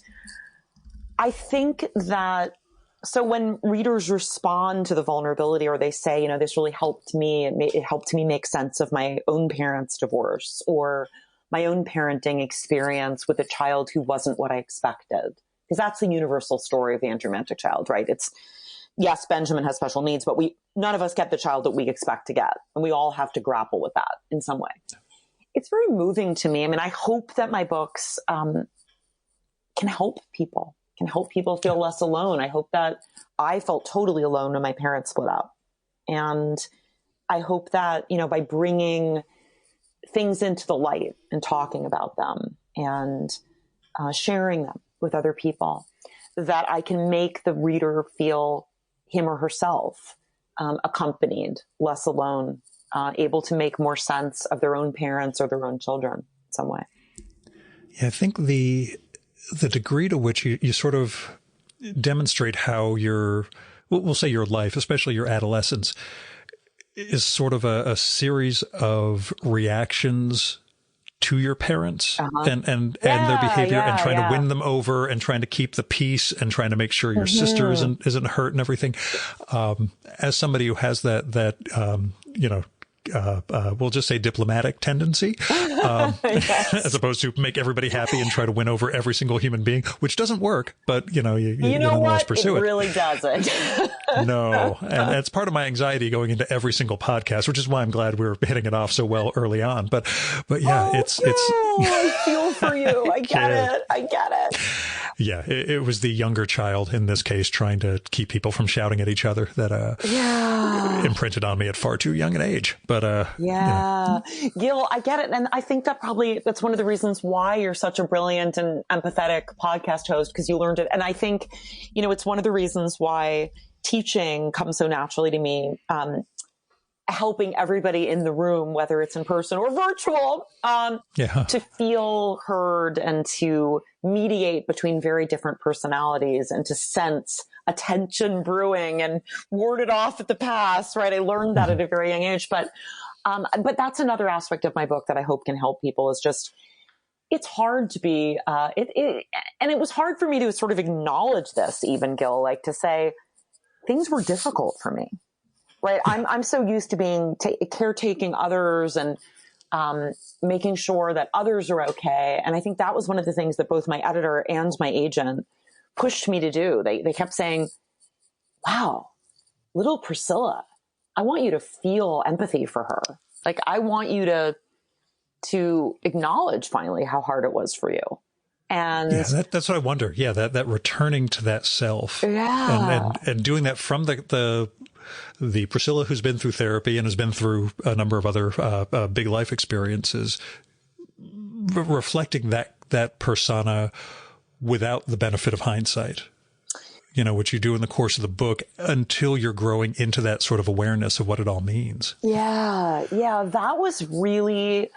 I think that, so when readers respond to the vulnerability or they say, this really helped me, it helped me make sense of my own parents' divorce or my own parenting experience with a child who wasn't what I expected. Because that's the universal story of the anti-romantic child, right? It's, yes, Benjamin has special needs, but none of us get the child that we expect to get. And we all have to grapple with that in some way. It's very moving to me. I mean, I hope that my books can help people feel less alone. I hope that I felt totally alone when my parents split up. And I hope that, by bringing things into the light and talking about them and sharing them with other people, that I can make the reader feel him or herself accompanied, less alone, able to make more sense of their own parents or their own children in some way. Yeah, I think the degree to which you sort of demonstrate how we'll say your life, especially your adolescence, is sort of a series of reactions to your parents and their behavior and trying to win them over and trying to keep the peace and trying to make sure your sister isn't hurt and everything. As somebody who has that we'll just say diplomatic tendency, as opposed to make everybody happy and try to win over every single human being, which doesn't work, but you nonetheless pursue it. It really doesn't. No. And that's part of my anxiety going into every single podcast, which is why I'm glad we're hitting it off so well early on. But yeah, it's I feel for you. I get it. Yeah, it was the younger child in this case trying to keep people from shouting at each other that imprinted on me at far too young an age. But Gil, I get it. And I think that's one of the reasons why you're such a brilliant and empathetic podcast host, because you learned it. And I think, it's one of the reasons why teaching comes so naturally to me. Helping everybody in the room, whether it's in person or virtual, to feel heard and to mediate between very different personalities and to sense a tension brewing and ward it off at the pass, right? I learned that at a very young age. But that's another aspect of my book that I hope can help people is just, it's hard to be, and it was hard for me to sort of acknowledge this even, Gil, like to say things were difficult for me. Right. I'm so used to being caretaking others and making sure that others are okay. And I think that was one of the things that both my editor and my agent pushed me to do. They kept saying, wow, little Priscilla, I want you to feel empathy for her. Like, I want you to acknowledge finally how hard it was for you. And that's what I wonder. Yeah. That returning to that self and doing that from the Priscilla who's been through therapy and has been through a number of other big life experiences, reflecting that persona without the benefit of hindsight, which you do in the course of the book until you're growing into that sort of awareness of what it all means. Yeah. That was really,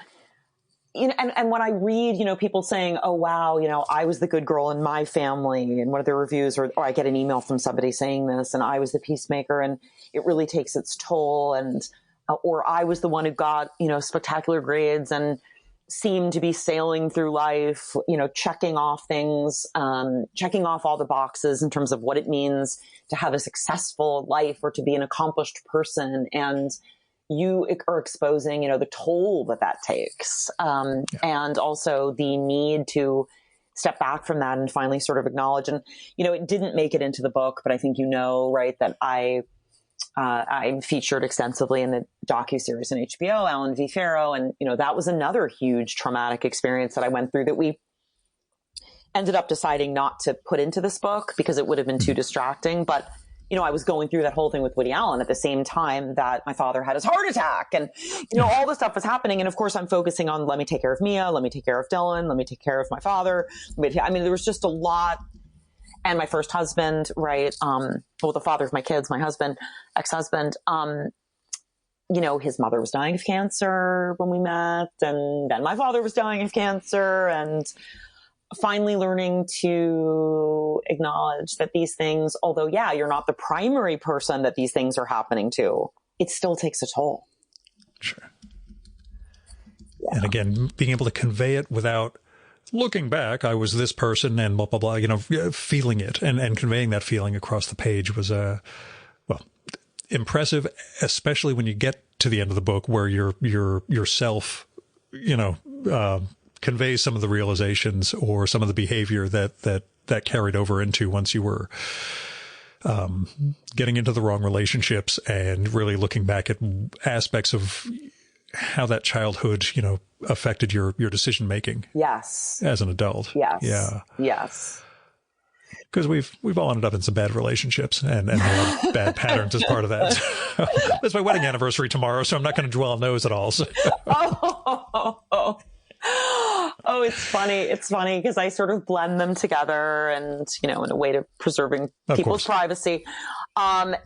and when I read, people saying, oh, wow, I was the good girl in my family in one of the reviews, or I get an email from somebody saying this, and I was the peacemaker, and it really takes its toll. And, or I was the one who got, spectacular grades and seemed to be sailing through life, checking off things, checking off all the boxes in terms of what it means to have a successful life or to be an accomplished person. And you are exposing, the toll that takes. And also the need to step back from that and finally sort of acknowledge. And, it didn't make it into the book, but I think, right, that I'm featured extensively in the docuseries on HBO, Alan V. Farrow. And, that was another huge traumatic experience that I went through that we ended up deciding not to put into this book because it would have been too distracting. But I was going through that whole thing with Woody Allen at the same time that my father had his heart attack and, all this stuff was happening. And of course I'm focusing on, let me take care of Mia, let me take care of Dylan, let me take care of my father. There was just a lot. And my first husband, right? The father of my kids, my husband, ex-husband, his mother was dying of cancer when we met. And then my father was dying of cancer, and finally learning to acknowledge that these things, although, you're not the primary person that these things are happening to, it still takes a toll. Sure. Yeah. And again, being able to convey it without looking back, I was this person and blah, blah, blah, feeling it and conveying that feeling across the page was, impressive, especially when you get to the end of the book where yourself, conveys some of the realizations or some of the behavior that carried over into once you were getting into the wrong relationships and really looking back at aspects of how that childhood, affected your decision making. Yes. As an adult. Yes. Yeah. Yes. Because we've all ended up in some bad relationships and bad patterns as part of that. So, it's my wedding anniversary tomorrow, so I'm not going to dwell on those at all. So. Oh, it's funny. It's funny because I sort of blend them together and, in a way to preserving people's privacy. And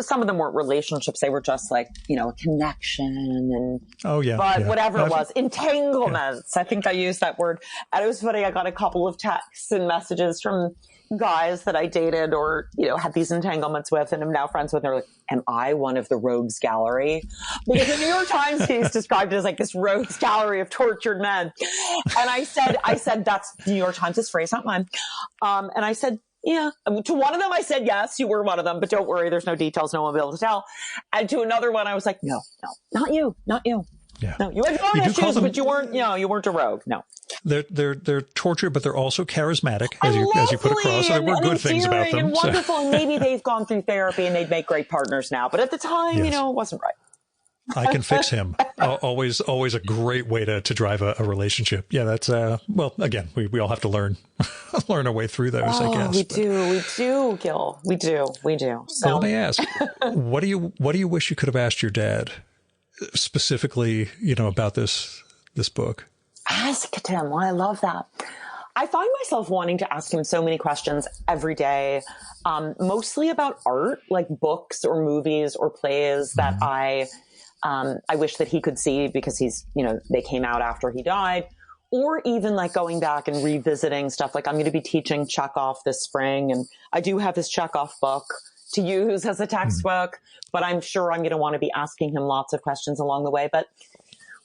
some of them weren't relationships. They were just like, a connection and, whatever it was, entanglements. Yeah. I think I used that word. And it was funny. I got a couple of texts and messages from guys that I dated or, had these entanglements with and am now friends with. And they're like, am I one of the rogues gallery? Because the New York Times piece described it as like this rogues gallery of tortured men. And I said, that's the New York Times' phrase, not mine. And I said, yeah. To one of them, I said, yes, you were one of them, but don't worry. There's no details. No one will be able to tell. And to another one, I was like, no, not you. Yeah. No, you had your own issues, but you weren't a rogue. No. They're tortured, but they're also charismatic, as you put across. So there were good things about them. And wonderful. And maybe they've gone through therapy and they'd make great partners now. But at the time, it wasn't right. I can fix him. Always a great way to drive a relationship. Yeah, that's, well, again, we all have to learn our way through those, I guess. We do, Gil. We do. So let me ask, what do you wish you could have asked your dad specifically, about this book? Asked him. Well, I love that. I find myself wanting to ask him so many questions every day, mostly about art, like books or movies or plays that I wish that he could see because they came out after he died, or even like going back and revisiting stuff. Like I'm going to be teaching Chekhov this spring, and I do have his Chekhov book to use as a textbook, but I'm sure I'm going to want to be asking him lots of questions along the way. But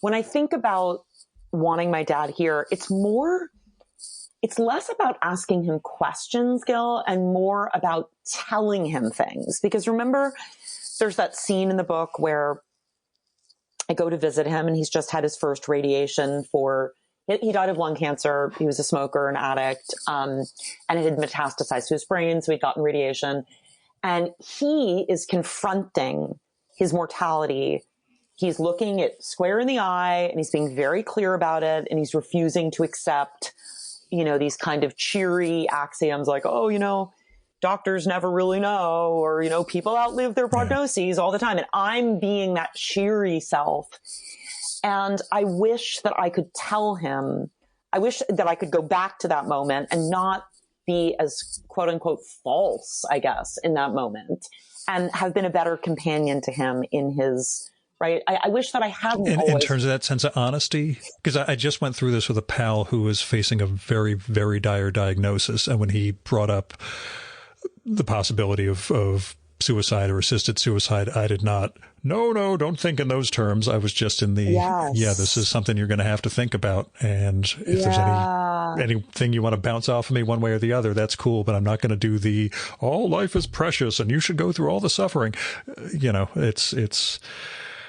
when I think about wanting my dad here, it's less about asking him questions, Gil, and more about telling him things. Because remember, there's that scene in the book where I go to visit him and he's just had his first radiation he died of lung cancer. He was a smoker, an addict, and it had metastasized to his brain. So he'd gotten radiation, and he is confronting his mortality. He's looking it square in the eye and he's being very clear about it. And he's refusing to accept, these kind of cheery axioms like, doctors never really know, or, people outlive their prognoses all the time. And I'm being that cheery self. And I wish that I could tell him, I wish that I could go back to that moment and not be as quote unquote false, I guess, in that moment, and have been a better companion to him in his, right? I wish that I hadn't in terms of that sense of honesty, because I just went through this with a pal who was facing a very, very dire diagnosis. And when he brought up the possibility of suicide or assisted suicide, I did not, no, don't think in those terms. I was just in the, this is something you're going to have to think about. And if there's anything you want to bounce off of me one way or the other, that's cool. But I'm not going to do all life is precious and you should go through all the suffering. It's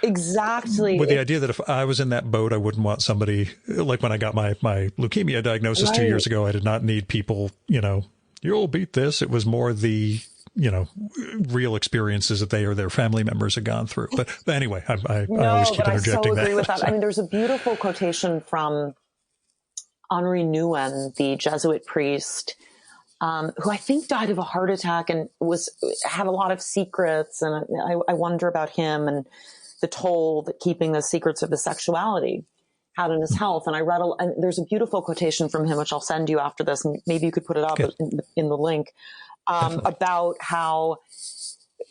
exactly with the idea that if I was in that boat, I wouldn't want somebody like when I got my leukemia diagnosis 2 years ago. I did not need people, you'll beat this. It was more the, real experiences that they or their family members had gone through. But anyway, I always keep interjecting that. I so agree with that. I mean, there's a beautiful quotation from Henri Nouwen, the Jesuit priest, who I think died of a heart attack and had a lot of secrets. And I wonder about him and the toll that keeping the secrets of his sexuality had on his health. And I read, and there's a beautiful quotation from him, which I'll send you after this, and maybe you could put it up in the link, about how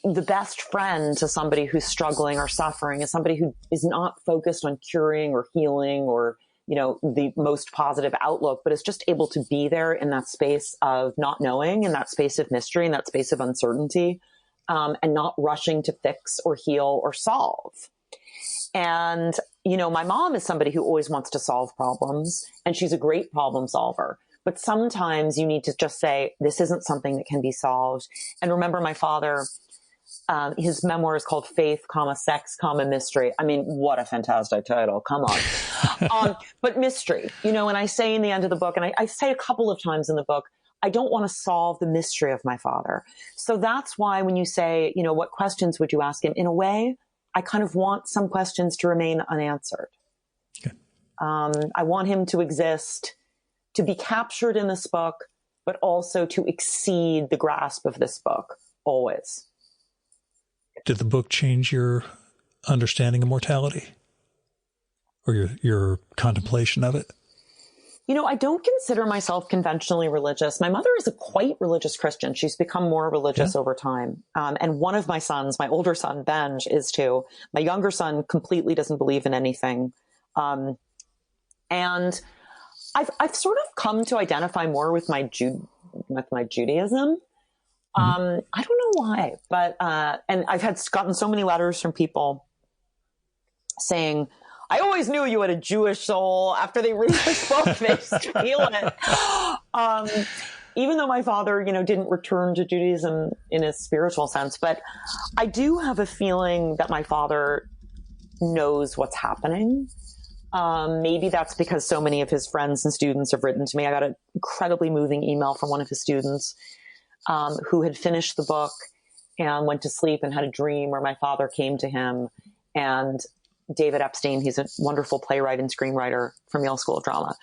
the best friend to somebody who's struggling or suffering is somebody who is not focused on curing or healing or, the most positive outlook, but is just able to be there in that space of not knowing, in that space of mystery, in that space of uncertainty, and not rushing to fix or heal or solve. And, my mom is somebody who always wants to solve problems, and she's a great problem solver. But sometimes you need to just say, this isn't something that can be solved. And remember, my father, his memoir is called Faith, Sex, Mystery. I mean, what a fantastic title. Come on. But mystery, and I say in the end of the book, and I say a couple of times in the book, I don't want to solve the mystery of my father. So that's why when you say, what questions would you ask him? In a way, I kind of want some questions to remain unanswered. Okay. I want him to exist, to be captured in this book, but also to exceed the grasp of this book, always. Did the book change your understanding of mortality or your contemplation of it? I don't consider myself conventionally religious. My mother is a quite religious Christian. She's become more religious over time. And one of my sons, my older son, Benj, is too. My younger son completely doesn't believe in anything. And I've sort of come to identify more with my Judaism. I don't know why, but, and I've gotten so many letters from people saying, I always knew you had a Jewish soul. After they read this book, they feel it. Even though my father, didn't return to Judaism in a spiritual sense, but I do have a feeling that my father knows what's happening. Maybe that's because so many of his friends and students have written to me. I got an incredibly moving email from one of his students, who had finished the book and went to sleep and had a dream where my father came to him and David Epstein, he's a wonderful playwright and screenwriter from Yale School of Drama.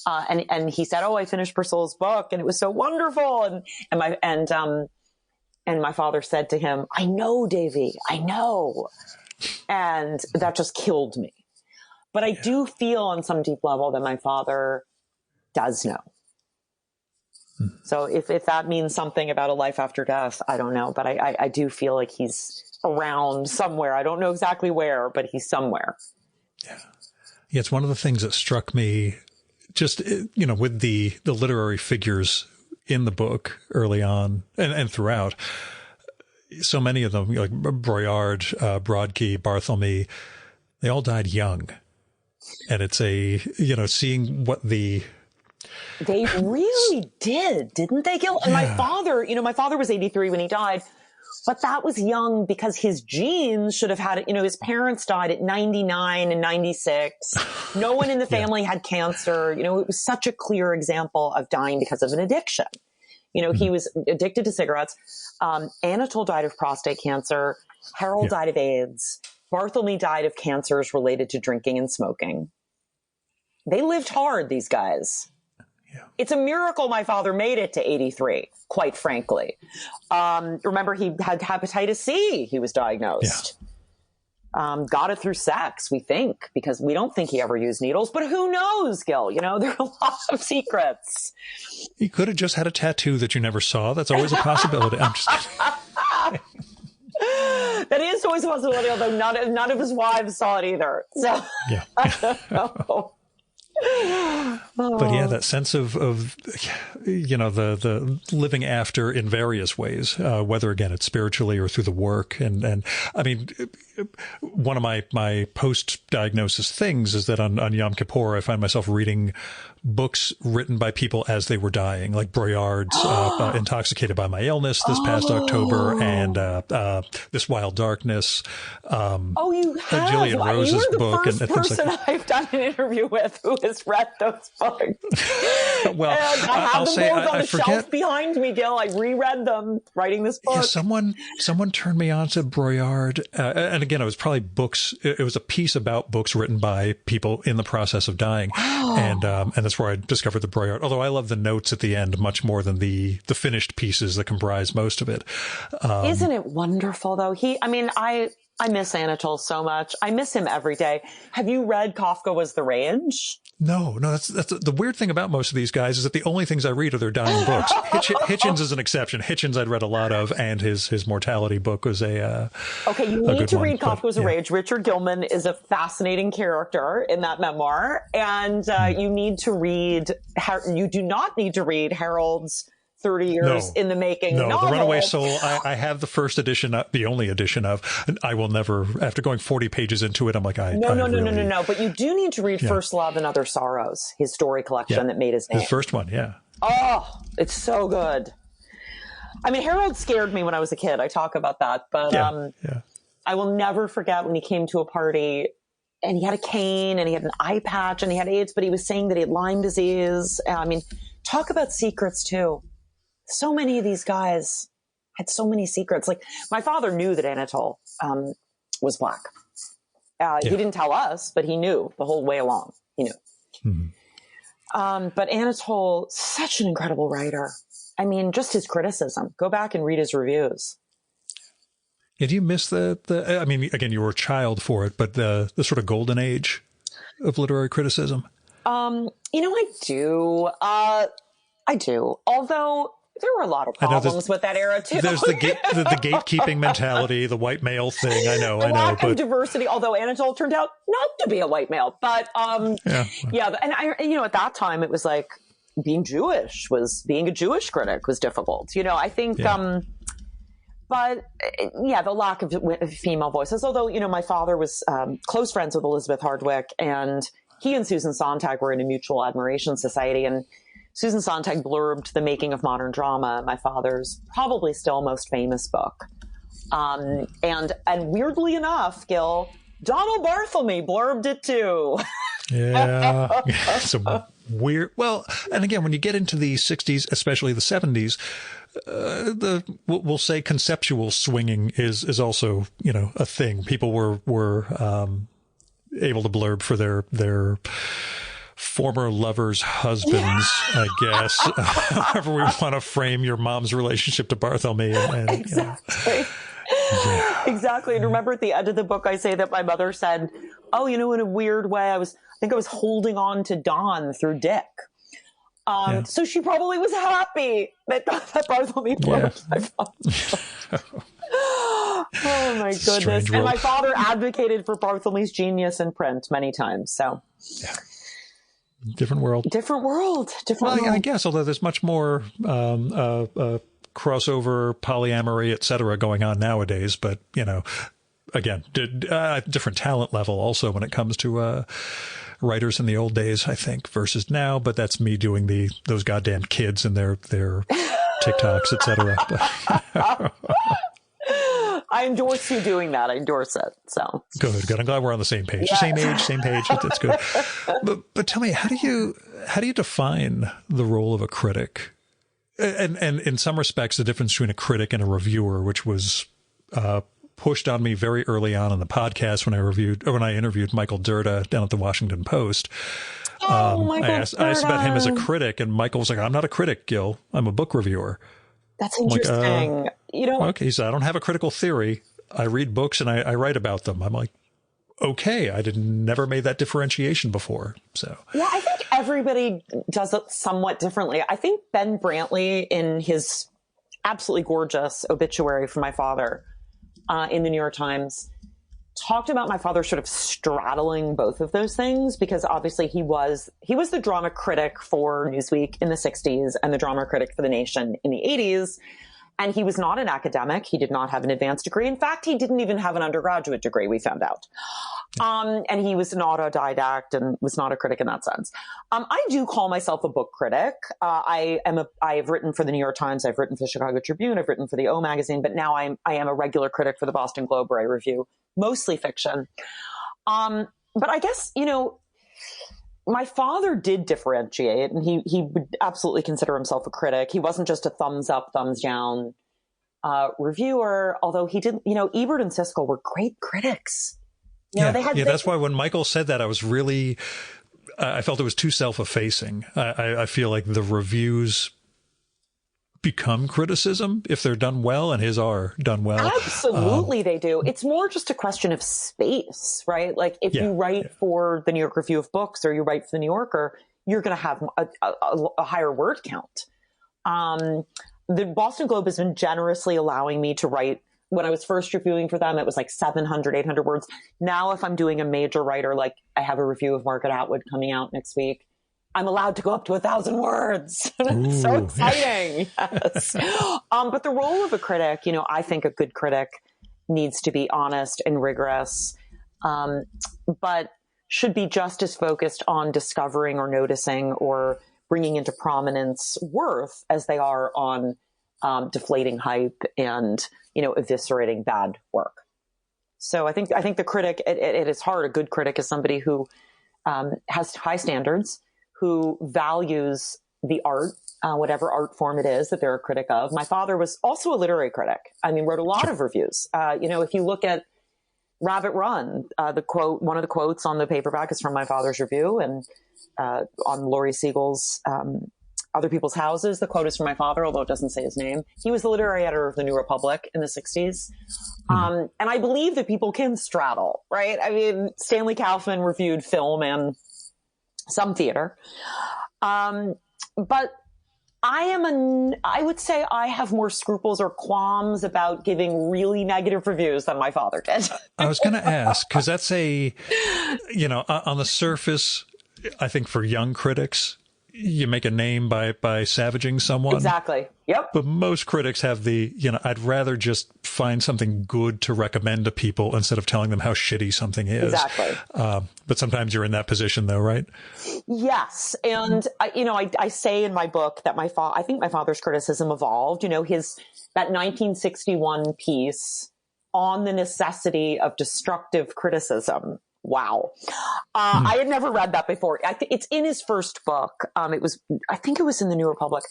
And he said, "Oh, I finished Priscilla's book and it was so wonderful." And my father said to him, "I know, Davy, I know." And that just killed me. But I do feel on some deep level that my father does know. So if that means something about a life after death, I don't know. But I do feel like he's around somewhere. I don't know exactly where, but he's somewhere. Yeah. Yeah, it's one of the things that struck me just, with the literary figures in the book early on and throughout. So many of them, like Broyard, Brodkey, Bartholomew, they all died young. And it's seeing what they really didn't they, Gil? And my father was 83 when he died, but that was young because his genes should have had it. His parents died at 99 and 96. No one in the family had cancer. It was such a clear example of dying because of an addiction. He was addicted to cigarettes. Anatole died of prostate cancer. Harold died of AIDS. Bartholomew died of cancers related to drinking and smoking. They lived hard, these guys. Yeah. It's a miracle my father made it to 83, quite frankly. Remember, he had hepatitis C. He was diagnosed. Yeah. Got it through sex, we think, because we don't think he ever used needles. But who knows, Gil? There are a lot of secrets. He could have just had a tattoo that you never saw. That's always a possibility. I'm just kidding. That is always a possibility, although none of his wives saw it either. So yeah. But yeah, that sense of the living after in various ways, whether again it's spiritually or through the work, and I mean, one of my post-diagnosis things is that on Yom Kippur I find myself reading books written by people as they were dying, like Broyard's Intoxicated by My Illness this past October, and This Wild Darkness. You have? Gillian Rose's book. You're the first person I've done an interview with who has read those books. Well, and I have them both on the shelf behind me, Gil. I reread them writing this book. Yeah, someone turned me on to Broyard, and again, it was probably books. It was a piece about books written by people in the process of dying, and that's where I discovered the Broyard. Although I love the notes at the end much more than the finished pieces that comprise most of it. Isn't it wonderful, though? I miss Anatole so much. I miss him every day. Have you read Kafka Was the Rage? No. That's the weird thing about most of these guys is that the only things I read are their dying books. Hitchens is an exception. Hitchens I'd read a lot of, and his mortality book was a okay. You need to read Kafka Was the Rage. Richard Gilman is a fascinating character in that memoir, and you need to read. You do not need to read Harold's 30 years in the making novel. The Runaway Soul, I have the first edition, the only edition of. I will never, after going 40 pages into it, I'm like, No. But you do need to read First Love and Other Sorrows, his story collection that made his name. His first one, yeah. Oh, it's so good. I mean, Harold scared me when I was a kid. I talk about that. But I will never forget when he came to a party and he had a cane and he had an eye patch and he had AIDS, but he was saying that he had Lyme disease. I mean, talk about secrets too. So many of these guys had so many secrets. Like my father knew that Anatole was Black. He didn't tell us, but he knew the whole way along. He knew. Mm-hmm. But Anatole, such an incredible writer. I mean, just his criticism. Go back and read his reviews. Did you miss I mean, again, you were a child for it, but the sort of golden age of literary criticism? I do. I do. Although there were a lot of problems with that era too. There's the gatekeeping mentality, the white male thing. I know. Lack of diversity. Although Anatole turned out not to be a white male, but and at that time it was like being a Jewish critic was difficult. I think. But the lack of female voices. Although my father was close friends with Elizabeth Hardwick, and he and Susan Sontag were in a mutual admiration society, and Susan Sontag blurbed The Making of Modern Drama, my father's probably still most famous book. And weirdly enough, Gil, Donald Bartholomew blurbed it too. Yeah. Some weird. Well, and again, when you get into the 60s, especially the 70s, we'll say conceptual swinging is also, a thing. People were able to blurb for their former lovers' husbands, I guess. However we want to frame your mom's relationship to Bartholomew. And Exactly. Yeah. Exactly. And remember at the end of the book, I say that my mother said, oh, in a weird way, I think I was holding on to Don through Dick. So she probably was happy that Bartholomew blurred my father. Oh my goodness. And my father advocated for Bartholomew's genius in print many times. So yeah. Different world. Well, I guess, although there's much more crossover, polyamory, et cetera, going on nowadays. But, again, different talent level also when it comes to writers in the old days, I think, versus now. But that's me doing those goddamn kids and their TikToks, et cetera. I endorse you doing that. I endorse it. So good. I'm glad we're on the same page. Yeah. Same page. That's good. But tell me, how do you define the role of a critic? And in some respects, the difference between a critic and a reviewer, which was pushed on me very early on in the podcast when I interviewed Michael Dirda down at the Washington Post. I asked about him as a critic, and Michael was like, "I'm not a critic, Gil. I'm a book reviewer." That's interesting. Okay, so I don't have a critical theory. I read books and I write about them. I'm like, okay, I never made that differentiation before. So yeah, I think everybody does it somewhat differently. I think Ben Brantley, in his absolutely gorgeous obituary for my father in the New York Times, talked about my father sort of straddling both of those things, because obviously he was the drama critic for Newsweek in the 60s and the drama critic for The Nation in the 80s. And he was not an academic. He did not have an advanced degree. In fact, he didn't even have an undergraduate degree, we found out. And he was an autodidact and was not a critic in that sense. I do call myself a book critic. I have written for the New York Times. I've written for the Chicago Tribune. I've written for the O Magazine. But now I am a regular critic for the Boston Globe, where I review mostly fiction. But I guess, my father did differentiate, and he would absolutely consider himself a critic. He wasn't just a thumbs up, thumbs down reviewer, although he didn't, Ebert and Siskel were great critics. That's why when Michael said that, I was really, I felt it was too self-effacing. I feel like the reviews become criticism if they're done well, and his are done well. Absolutely, they do. It's more just a question of space, right? Like if you write for the New York Review of Books or you write for the New Yorker, you're going to have a higher word count. The Boston Globe has been generously allowing me to write. When I was first reviewing for them, it was like 700, 800 words. Now, if I'm doing a major writer, like I have a review of Margaret Atwood coming out next week, I'm allowed to go up to 1,000 words. It's so exciting. Yes. But the role of a critic, I think a good critic needs to be honest and rigorous, but should be just as focused on discovering or noticing or bringing into prominence worth as they are on deflating hype and, eviscerating bad work. So I think the critic, it is hard. A good critic is somebody who has high standards, who values the art, whatever art form it is that they're a critic of. My father was also a literary critic. Wrote a lot of reviews. If you look at Rabbit Run, one of the quotes on the paperback is from my father's review, and on Laurie Siegel's Other People's Houses, the quote is from my father, although it doesn't say his name. He was the literary editor of the New Republic in the 60s. And I believe that people can straddle, right? Stanley Kaufman reviewed film and some theater. But I would say I have more scruples or qualms about giving really negative reviews than my father did. I was going to ask, because that's on the surface, I think for young critics, you make a name by savaging someone. Exactly. Yep. But most critics have I'd rather just find something good to recommend to people instead of telling them how shitty something is. Exactly. But sometimes you're in that position though, right? Yes. And, I say in my book that I think my father's criticism evolved, that 1961 piece on the necessity of destructive criticism Wow. I had never read that before. I think it's in his first book. I think it was in the New Republic.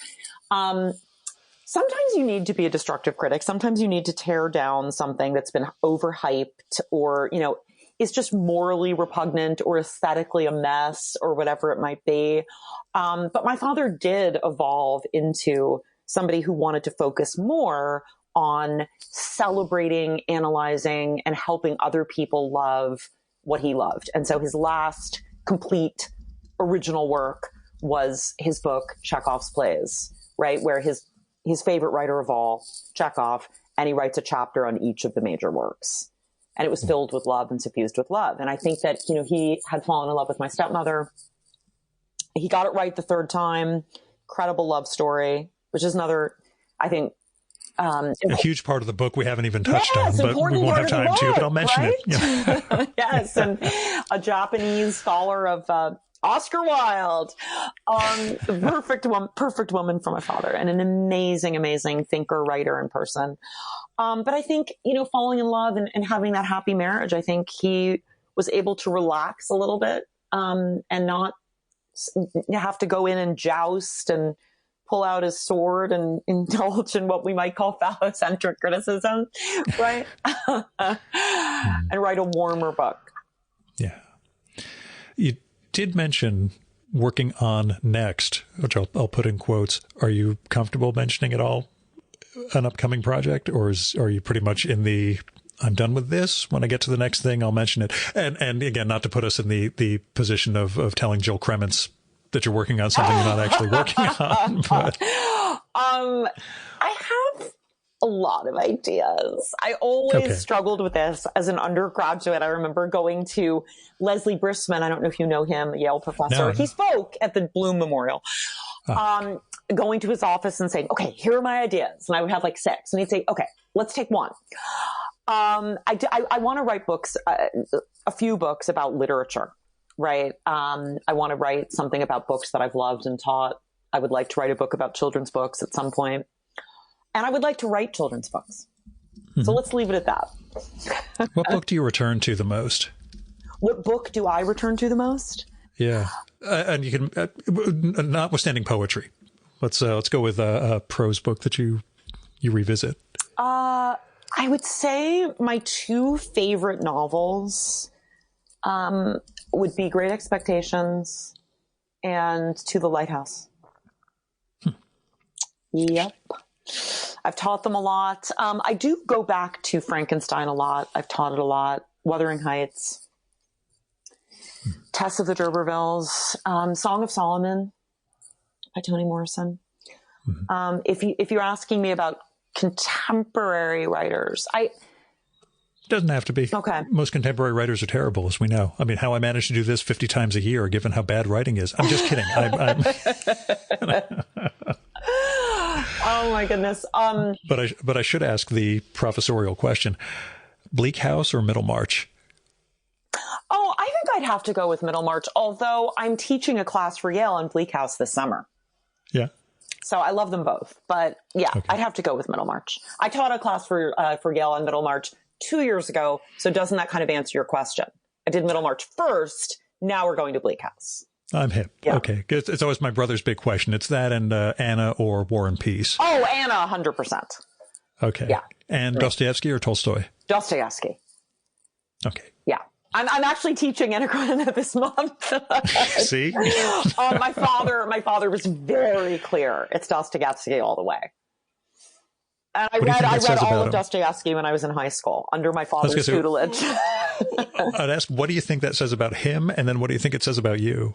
Sometimes you need to be a destructive critic. Sometimes you need to tear down something that's been overhyped or, is just morally repugnant or aesthetically a mess or whatever it might be. But my father did evolve into somebody who wanted to focus more on celebrating, analyzing, and helping other people love what he loved. And so his last complete original work was his book, Chekhov's Plays, right? Where his favorite writer of all, Chekhov, and he writes a chapter on each of the major works. And it was filled with love and suffused with love. And I think that, he had fallen in love with my stepmother. He got it right the third time. Incredible love story, which is another, I think, a huge part of the book we haven't even touched on, but we won't have time to, but I'll mention right? it. Yeah. Yes. And a Japanese scholar of Oscar Wilde, perfect woman for my father, and an amazing, amazing thinker, writer, and person. But I think, falling in love and having that happy marriage, I think he was able to relax a little bit, and not have to go in and joust and pull out his sword and indulge in what we might call phallocentric criticism, right? And write a warmer book. Yeah. You did mention working on next, which I'll put in quotes. Are you comfortable mentioning at all an upcoming project, or are you pretty much in the I'm done with this? When I get to the next thing, I'll mention it. And again, not to put us in the position of telling Jill Kremens that you're working on something you're not actually working on. But. I have a lot of ideas. I always struggled with this as an undergraduate. I remember going to Leslie Brisman. I don't know if you know him, a Yale professor. No. He spoke at the Bloom Memorial. Going to his office and saying, okay, here are my ideas. And I would have like 6. And he'd say, okay, let's take one. I want to write books, a few books about literature, right? I want to write something about books that I've loved and taught. I would like to write a book about children's books at some point. And I would like to write children's books. Mm-hmm. So let's leave it at that. What book do you return to the most? What book do I return to the most? Yeah. And you can, notwithstanding poetry, let's go with a prose book that you revisit. I would say my 2 favorite novels would be Great Expectations and To the Lighthouse. Yep. I've taught them a lot. I do go back to Frankenstein a lot. I've taught it a lot. Wuthering Heights, Tess of the D'Urbervilles, Song of Solomon by Toni Morrison. Mm-hmm. If you're asking me about contemporary writers, it doesn't have to be. Okay. Most contemporary writers are terrible, as we know. I mean, how I manage to do this 50 times a year, given how bad writing is. I'm just kidding. Oh my goodness. But I should ask the professorial question: Bleak House or Middlemarch? Oh, I think I'd have to go with Middlemarch. Although I'm teaching a class for Yale on Bleak House this summer. Yeah. So I love them both, but yeah, okay. I'd have to go with Middlemarch. I taught a class for Yale on Middlemarch 2 years ago. So doesn't that kind of answer your question? I did Middlemarch first. Now we're going to Bleak House. I'm hip. Yeah. Okay. It's always my brother's big question. It's that and Anna or War and Peace. Oh, Anna, 100%. Okay. Yeah. And Dostoevsky or Tolstoy? Dostoevsky. Okay. Yeah. I'm actually teaching Anna Karenina this month. See? My father was very clear. It's Dostoevsky all the way. And I read all of Dostoevsky when I was in high school under my father's tutelage. I'd ask, what do you think that says about him? And then what do you think it says about you?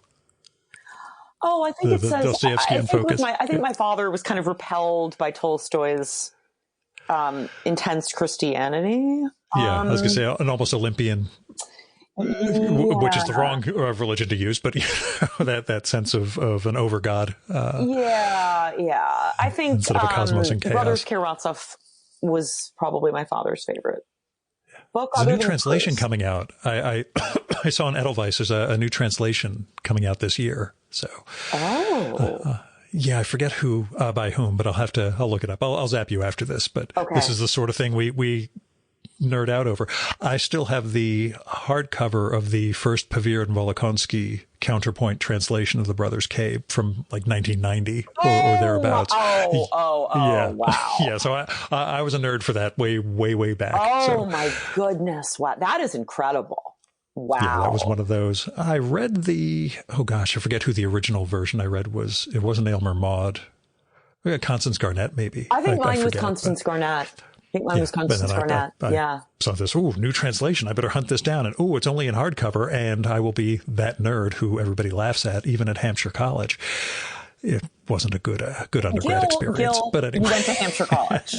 Oh, I think it says Dostoevsky in focus. I think my father was kind of repelled by Tolstoy's intense Christianity. Yeah, I was going to say an almost Olympian, which is the wrong religion to use, but that sense of an over God. Yeah. I think instead of a cosmos in chaos. Brothers Karamazov was probably my father's favorite book. There's a new translation coming out. I I saw in Edelweiss there's a new translation coming out this year. So, yeah, I forget who by whom, but I'll look it up. I'll zap you after this. But This is the sort of thing we nerd out over. I still have the hardcover of the first Pavir and Volokhonsky counterpoint translation of The Brothers Cave from like 1990 or thereabouts. Yeah. Wow. Yeah. So I was a nerd for that way back. My goodness. Wow. That is incredible. Wow. Yeah, that was one of those. I read I forget who the original version I read was. It wasn't Aylmer Maude. Constance Garnett, maybe. I think mine was Constance Garnett. Yeah. So this, new translation. I better hunt this down. And, it's only in hardcover. And I will be that nerd who everybody laughs at, even at Hampshire College. It wasn't a good undergrad experience. But anyway. You went to Hampshire College.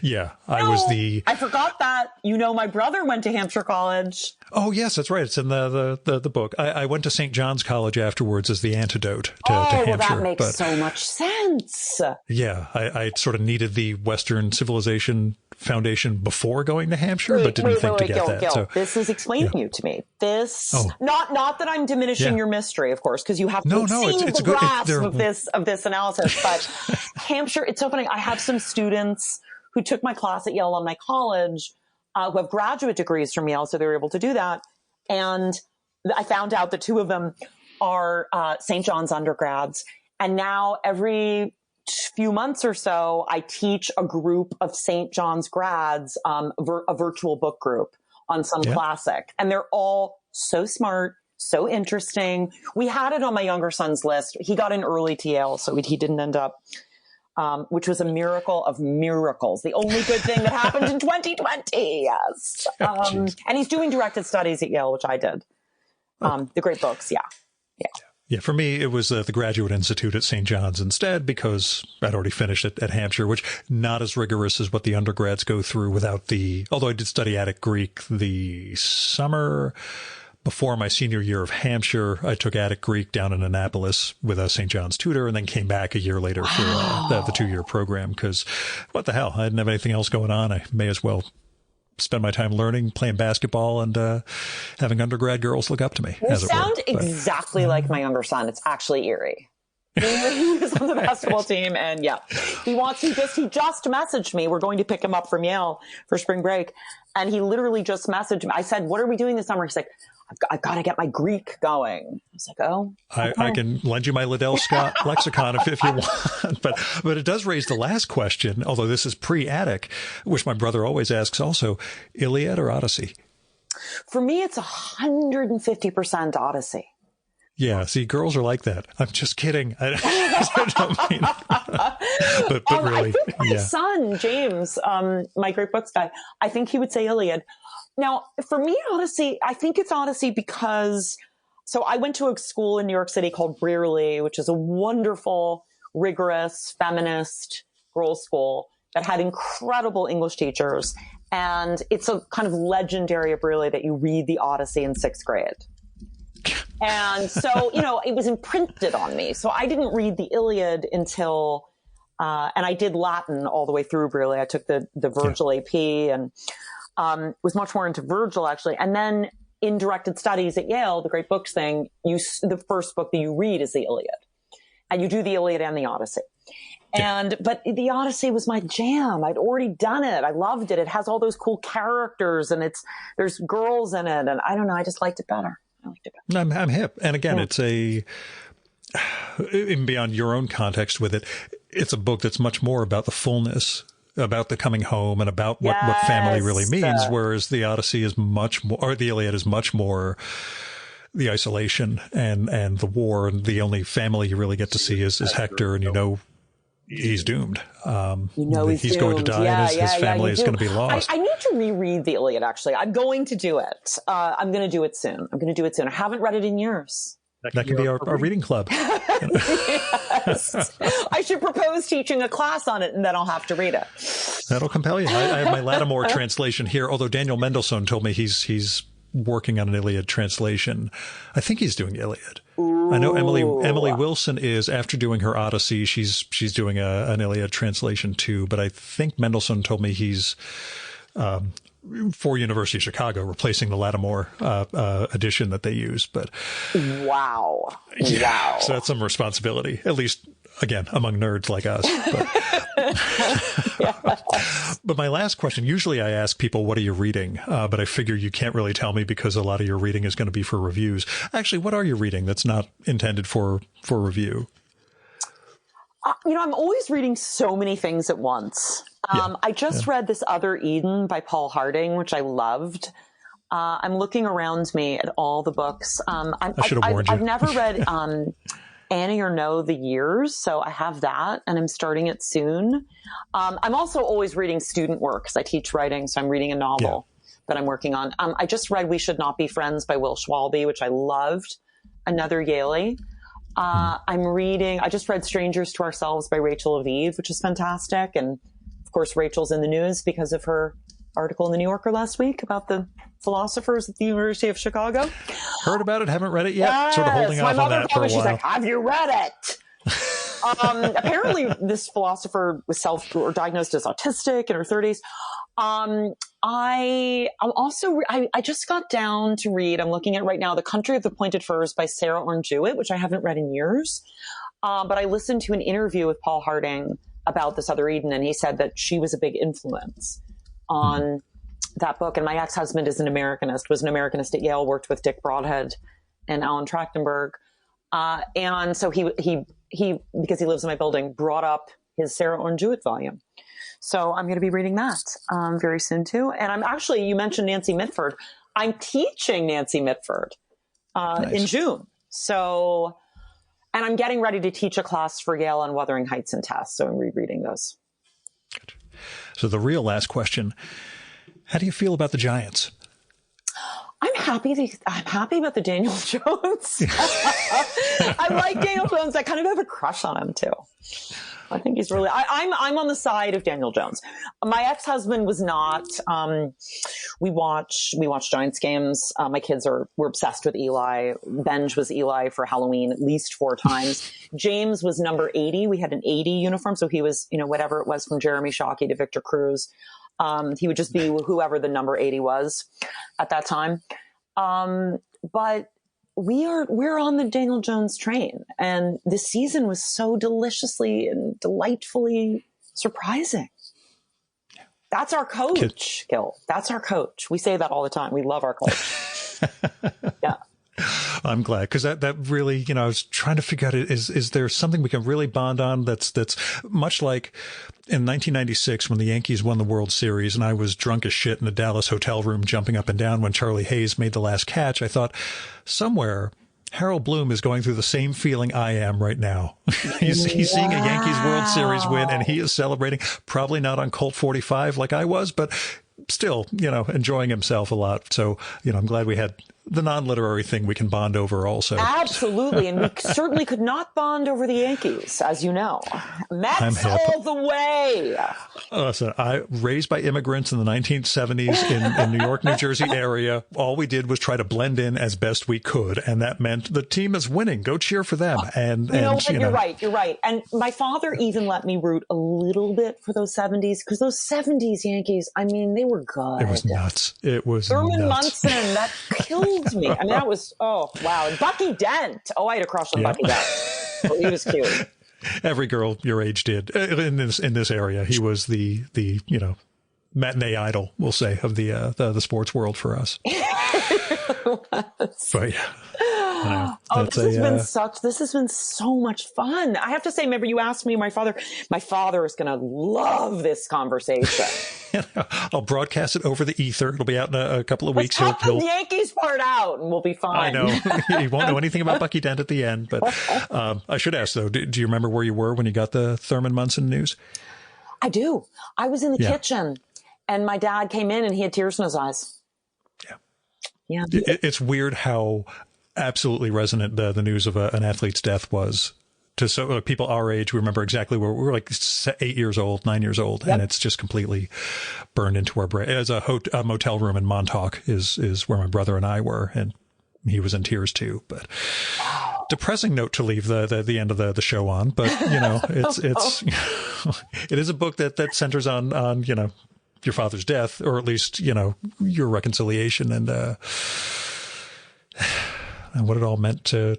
Yeah. I forgot that. My brother went to Hampshire College. Oh, yes, that's right. It's in the book. I went to St. John's College afterwards as the antidote to Hampshire. Well, that makes so much sense. Yeah, I sort of needed the Western civilization foundation before going to Hampshire, but didn't think to get that. Gil, so this is explaining you to me. Not that I'm diminishing your mystery, of course, because you have to see the grasp of this analysis. But Hampshire, it's so funny. I have some students who took my class at Yale Alumni College who have graduate degrees from Yale, so they were able to do that. And I found out the two of them are St. John's undergrads. And now every few months or so, I teach a group of St. John's grads, a virtual book group on some classic. And they're all so smart, so interesting. We had it on my younger son's list. He got in early to Yale, so he didn't end up, which was a miracle of miracles. The only good thing that happened in 2020. Yes. And he's doing directed studies at Yale, which I did. The great books. Yeah. Yeah, for me, it was the Graduate Institute at St. John's instead, because I'd already finished it at Hampshire, which not as rigorous as what the undergrads go through although I did study Attic Greek the summer before my senior year of Hampshire. I took Attic Greek down in Annapolis with a St. John's tutor and then came back a year later for the 2-year program, because what the hell? I didn't have anything else going on. I may as well spend my time learning, playing basketball, and having undergrad girls look up to me. You sound exactly like my younger son. It's actually eerie. He was on the basketball team, and he just messaged me. We're going to pick him up from Yale for spring break, and he literally just messaged me. I said, "What are we doing this summer?" He's like, I've got to get my Greek going. I was like, okay. I can lend you my Liddell Scott lexicon if you want. But it does raise the last question, although this is pre-Attic, which my brother always asks also, Iliad or Odyssey? For me, it's 150% Odyssey. Yeah, see, girls are like that. I'm just kidding. I don't mean but really, I think my son, James, my great books guy, I think he would say Iliad. Now, for me, Odyssey, I think it's Odyssey because, so I went to a school in New York City called Brearley, which is a wonderful, rigorous, feminist girls' school that had incredible English teachers. And it's a kind of legendary at Brearley that you read the Odyssey in 6th grade. And so, it was imprinted on me. So I didn't read the Iliad until, and I did Latin all the way through Brearley. I took the Virgil AP and was much more into Virgil, actually. And then in directed studies at Yale, the great books thing, the first book that you read is the Iliad. And you do the Iliad and the Odyssey. But the Odyssey was my jam. I'd already done it. I loved it. It has all those cool characters and there's girls in it. And I don't know, I just liked it better. I'm hip. And again, it's even beyond your own context with it, it's a book that's much more about the fullness, about the coming home, and about what family really means, whereas the Odyssey is much more, or the Iliad is much more the isolation and the war, and the only family you really get to see is Hector, and he's doomed. He's going to die, and his family is going to be lost. I need to reread the Iliad, actually. I'm going to do it. I'm going to do it soon. I haven't read it in years. That can be our reading club. Yes. I should propose teaching a class on it, and then I'll have to read it. That'll compel you. I have my Lattimore translation here, although Daniel Mendelssohn told me he's working on an Iliad translation. I think he's doing Iliad. Ooh. I know Emily Wilson is, after doing her Odyssey, she's doing an Iliad translation too, but I think Mendelssohn told me he's for University of Chicago, replacing the Lattimore edition that they use. But wow. So that's some responsibility. At least Again, among nerds like us. But my last question, usually I ask people, what are you reading? But I figure you can't really tell me because a lot of your reading is going to be for reviews. Actually, what are you reading that's not intended for review? I'm always reading so many things at once. I just read This Other Eden by Paul Harding, which I loved. I'm looking around me at all the books. I should have warned you. I've never read Annie or No, The Years, so I have that, and I'm starting it soon. I'm also always reading student work because I teach writing, so I'm reading a novel that I'm working on. I just read We Should Not Be Friends by Will Schwalbe, which I loved. Another Yaley. I just read Strangers to Ourselves by Rachel Aviv, which is fantastic. And of course, Rachel's in the news because of her article in the New Yorker last week about the philosophers at the University of Chicago. Heard about it, haven't read it yet. Yes, sort of holding off on that for a while. She's like, have you read it? Apparently this philosopher was diagnosed as autistic in her 30s. I just got down to read, I'm looking at right now, The Country of the Pointed Firs by Sarah Orne-Jewett, which I haven't read in years. But I listened to an interview with Paul Harding about This Other Eden, and he said that she was a big influence on that book. And my ex-husband was an Americanist at Yale, worked with Dick Broadhead and Alan Trachtenberg. And so he, because he lives in my building, brought up his Sarah Orne-Jewett volume. So I'm going to be reading that very soon too. And you mentioned Nancy Mitford. I'm teaching Nancy Mitford in June. So, and I'm getting ready to teach a class for Yale on Wuthering Heights and Tess. So I'm rereading those. Good. So the real last question, how do you feel about the Giants? I'm happy about the Daniel Jones. I like Daniel Jones. I kind of have a crush on him too. I think he's really, I'm on the side of Daniel Jones. My ex-husband was not. We watch Giants games. My kids we're obsessed with Eli. Benj was Eli for Halloween at least 4 times. James was number 80. We had an 80 uniform. So he was, whatever it was from Jeremy Shockey to Victor Cruz. He would just be whoever the number 80 was at that time. But we're on the Daniel Jones train, and this season was so deliciously and delightfully surprising. That's our coach, Gil. That's our coach. We say that all the time. We love our coach. Yeah. I'm glad, because that really, I was trying to figure out, is there something we can really bond on that's much like in 1996 when the Yankees won the World Series and I was drunk as shit in a Dallas hotel room jumping up and down when Charlie Hayes made the last catch. I thought somewhere Harold Bloom is going through the same feeling I am right now. He's seeing a Yankees World Series win and he is celebrating, probably not on Colt 45 like I was, but still, enjoying himself a lot. So, I'm glad we had the non-literary thing we can bond over also. Absolutely. And we certainly could not bond over the Yankees, as you know. Mets all the way. Listen, I raised by immigrants in the 1970s in New York, New Jersey area. All we did was try to blend in as best we could. And that meant the team is winning. Go cheer for them. You're right. And my father even let me root a little bit for those 70s, because those 70s Yankees, they were good. It was nuts. Thurman Munson, that killed me. That was, oh, wow. And Bucky Dent. Oh, I had a crush on Bucky Dent. Oh, he was cute. Every girl your age did in this area. He was the matinee idol, we'll say, of the sports world for us. But yeah. This has been so much fun. I have to say, remember you asked me, my father is going to love this conversation. I'll broadcast it over the ether. It'll be out in a couple of weeks. Cut the Yankees part out and we'll be fine. I know. He won't know anything about Bucky Dent at the end, but I should ask though, do you remember where you were when you got the Thurman Munson news? I do. I was in the kitchen and my dad came in and he had tears in his eyes. Yeah. It's weird how absolutely resonant the news of an athlete's death was to people our age. We remember exactly where we were, like 8 years old, 9 years old, and it's just completely burned into our brain. As a motel room in Montauk is where my brother and I were, and he was in tears too. But depressing note to leave the end of the show on. But it's it is a book that centers on your father's death, or at least your reconciliation, and what it all meant to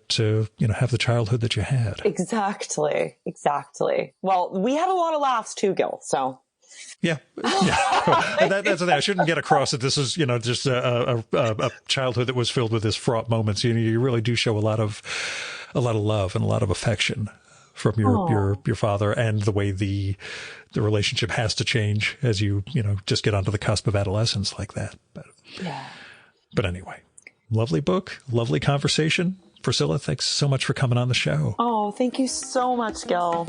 have the childhood that you had. Exactly. Well, we had a lot of laughs too, Gil. So. Yeah. That's the thing. I shouldn't get across that this is, just a childhood that was filled with this fraught moments. You really do show a lot of love and a lot of affection from your father, and the way the relationship has to change as you just get onto the cusp of adolescence like that. But anyway, lovely book, lovely conversation. Priscilla, thanks so much for coming on the show. Oh, thank you so much, Gil.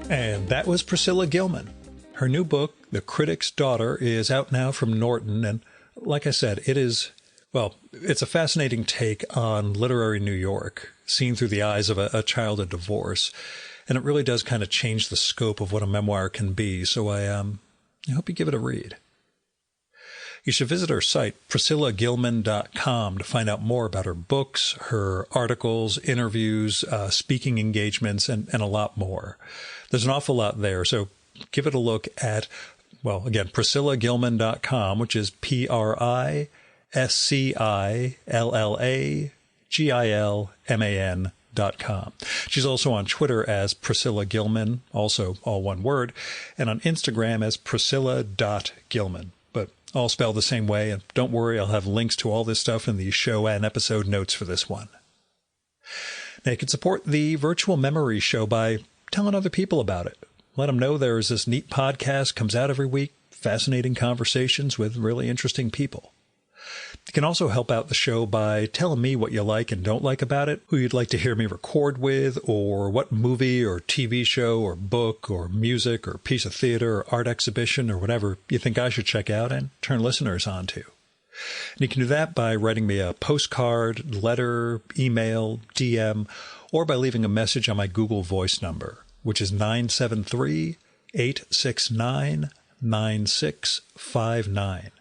And that was Priscilla Gilman. Her new book, The Critic's Daughter, is out now from Norton. And like I said, it's a fascinating take on literary New York, seen through the eyes of a child of divorce. And it really does kind of change the scope of what a memoir can be. So I hope you give it a read. You should visit her site, PriscillaGilman.com, to find out more about her books, her articles, interviews, speaking engagements, and a lot more. There's an awful lot there, so give it a look at, again, PriscillaGilman.com, which is PriscillaGilman.com. She's also on Twitter as Priscilla Gilman, also all one word, and on Instagram as Priscilla.Gilman, but all spelled the same way. And don't worry, I'll have links to all this stuff in the show and episode notes for this one. Now, you can support the Virtual Memories Show by telling other people about it. Let them know there's this neat podcast, comes out every week, fascinating conversations with really interesting people. You can also help out the show by telling me what you like and don't like about it, who you'd like to hear me record with, or what movie or TV show or book or music or piece of theater or art exhibition or whatever you think I should check out and turn listeners on to. And you can do that by writing me a postcard, letter, email, DM, or by leaving a message on my Google Voice number, which is 973-869-9659.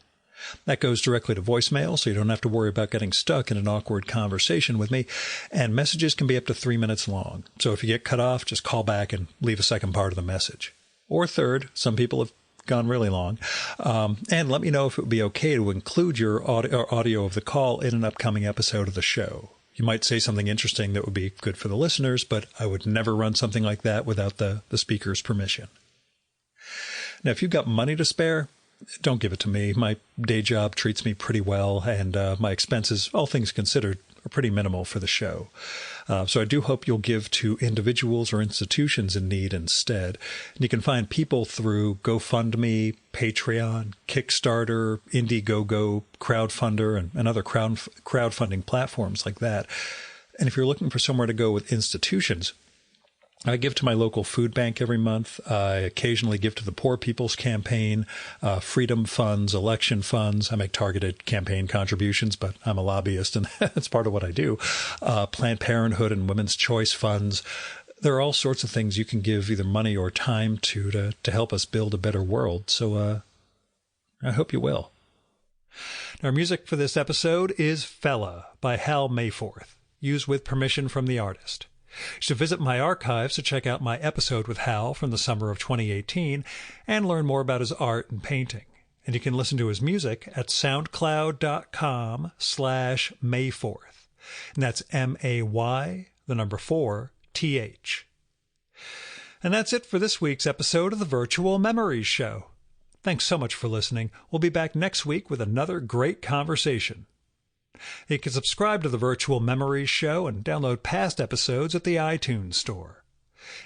That goes directly to voicemail, so you don't have to worry about getting stuck in an awkward conversation with me. And messages can be up to 3 minutes long. So if you get cut off, just call back and leave a second part of the message. Or third, some people have gone really long. And let me know if it would be okay to include your audio of the call in an upcoming episode of the show. You might say something interesting that would be good for the listeners, but I would never run something like that without the speaker's permission. Now, if you've got money to spare, don't give it to me. My day job treats me pretty well, and my expenses, all things considered, are pretty minimal for the show. So I do hope you'll give to individuals or institutions in need instead. And you can find people through GoFundMe, Patreon, Kickstarter, Indiegogo, Crowdfunder, and other crowdfunding platforms like that. And if you're looking for somewhere to go with institutions, I give to my local food bank every month. I occasionally give to the Poor People's Campaign, freedom funds, election funds. I make targeted campaign contributions, but I'm a lobbyist, and that's part of what I do. Planned Parenthood and Women's Choice funds. There are all sorts of things you can give either money or time to help us build a better world. So I hope you will. Our music for this episode is Fella by Hal Mayforth, used with permission from the artist. You should visit my archives to check out my episode with Hal from the summer of 2018 and learn more about his art and painting. And you can listen to his music at soundcloud.com/Mayforth. And that's MAY4TH. And that's it for this week's episode of the Virtual Memories Show. Thanks so much for listening. We'll be back next week with another great conversation. You can subscribe to the Virtual Memories Show and download past episodes at the iTunes Store.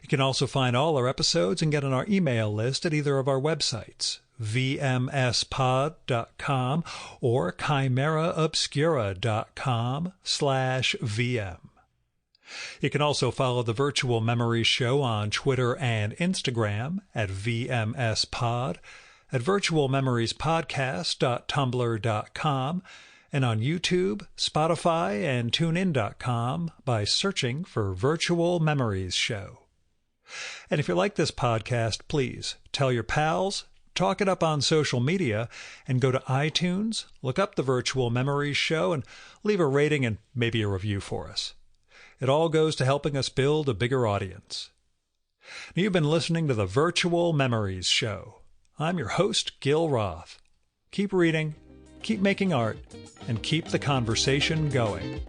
You can also find all our episodes and get on our email list at either of our websites, vmspod.com or chimeraobscura.com/VM. You can also follow the Virtual Memories Show on Twitter and Instagram at vmspod, at virtualmemoriespodcast.tumblr.com, and on YouTube, Spotify, and TuneIn.com by searching for Virtual Memories Show. And if you like this podcast, please tell your pals, talk it up on social media, and go to iTunes, look up the Virtual Memories Show, and leave a rating and maybe a review for us. It all goes to helping us build a bigger audience. You've been listening to the Virtual Memories Show. I'm your host, Gil Roth. Keep reading, keep making art, and keep the conversation going.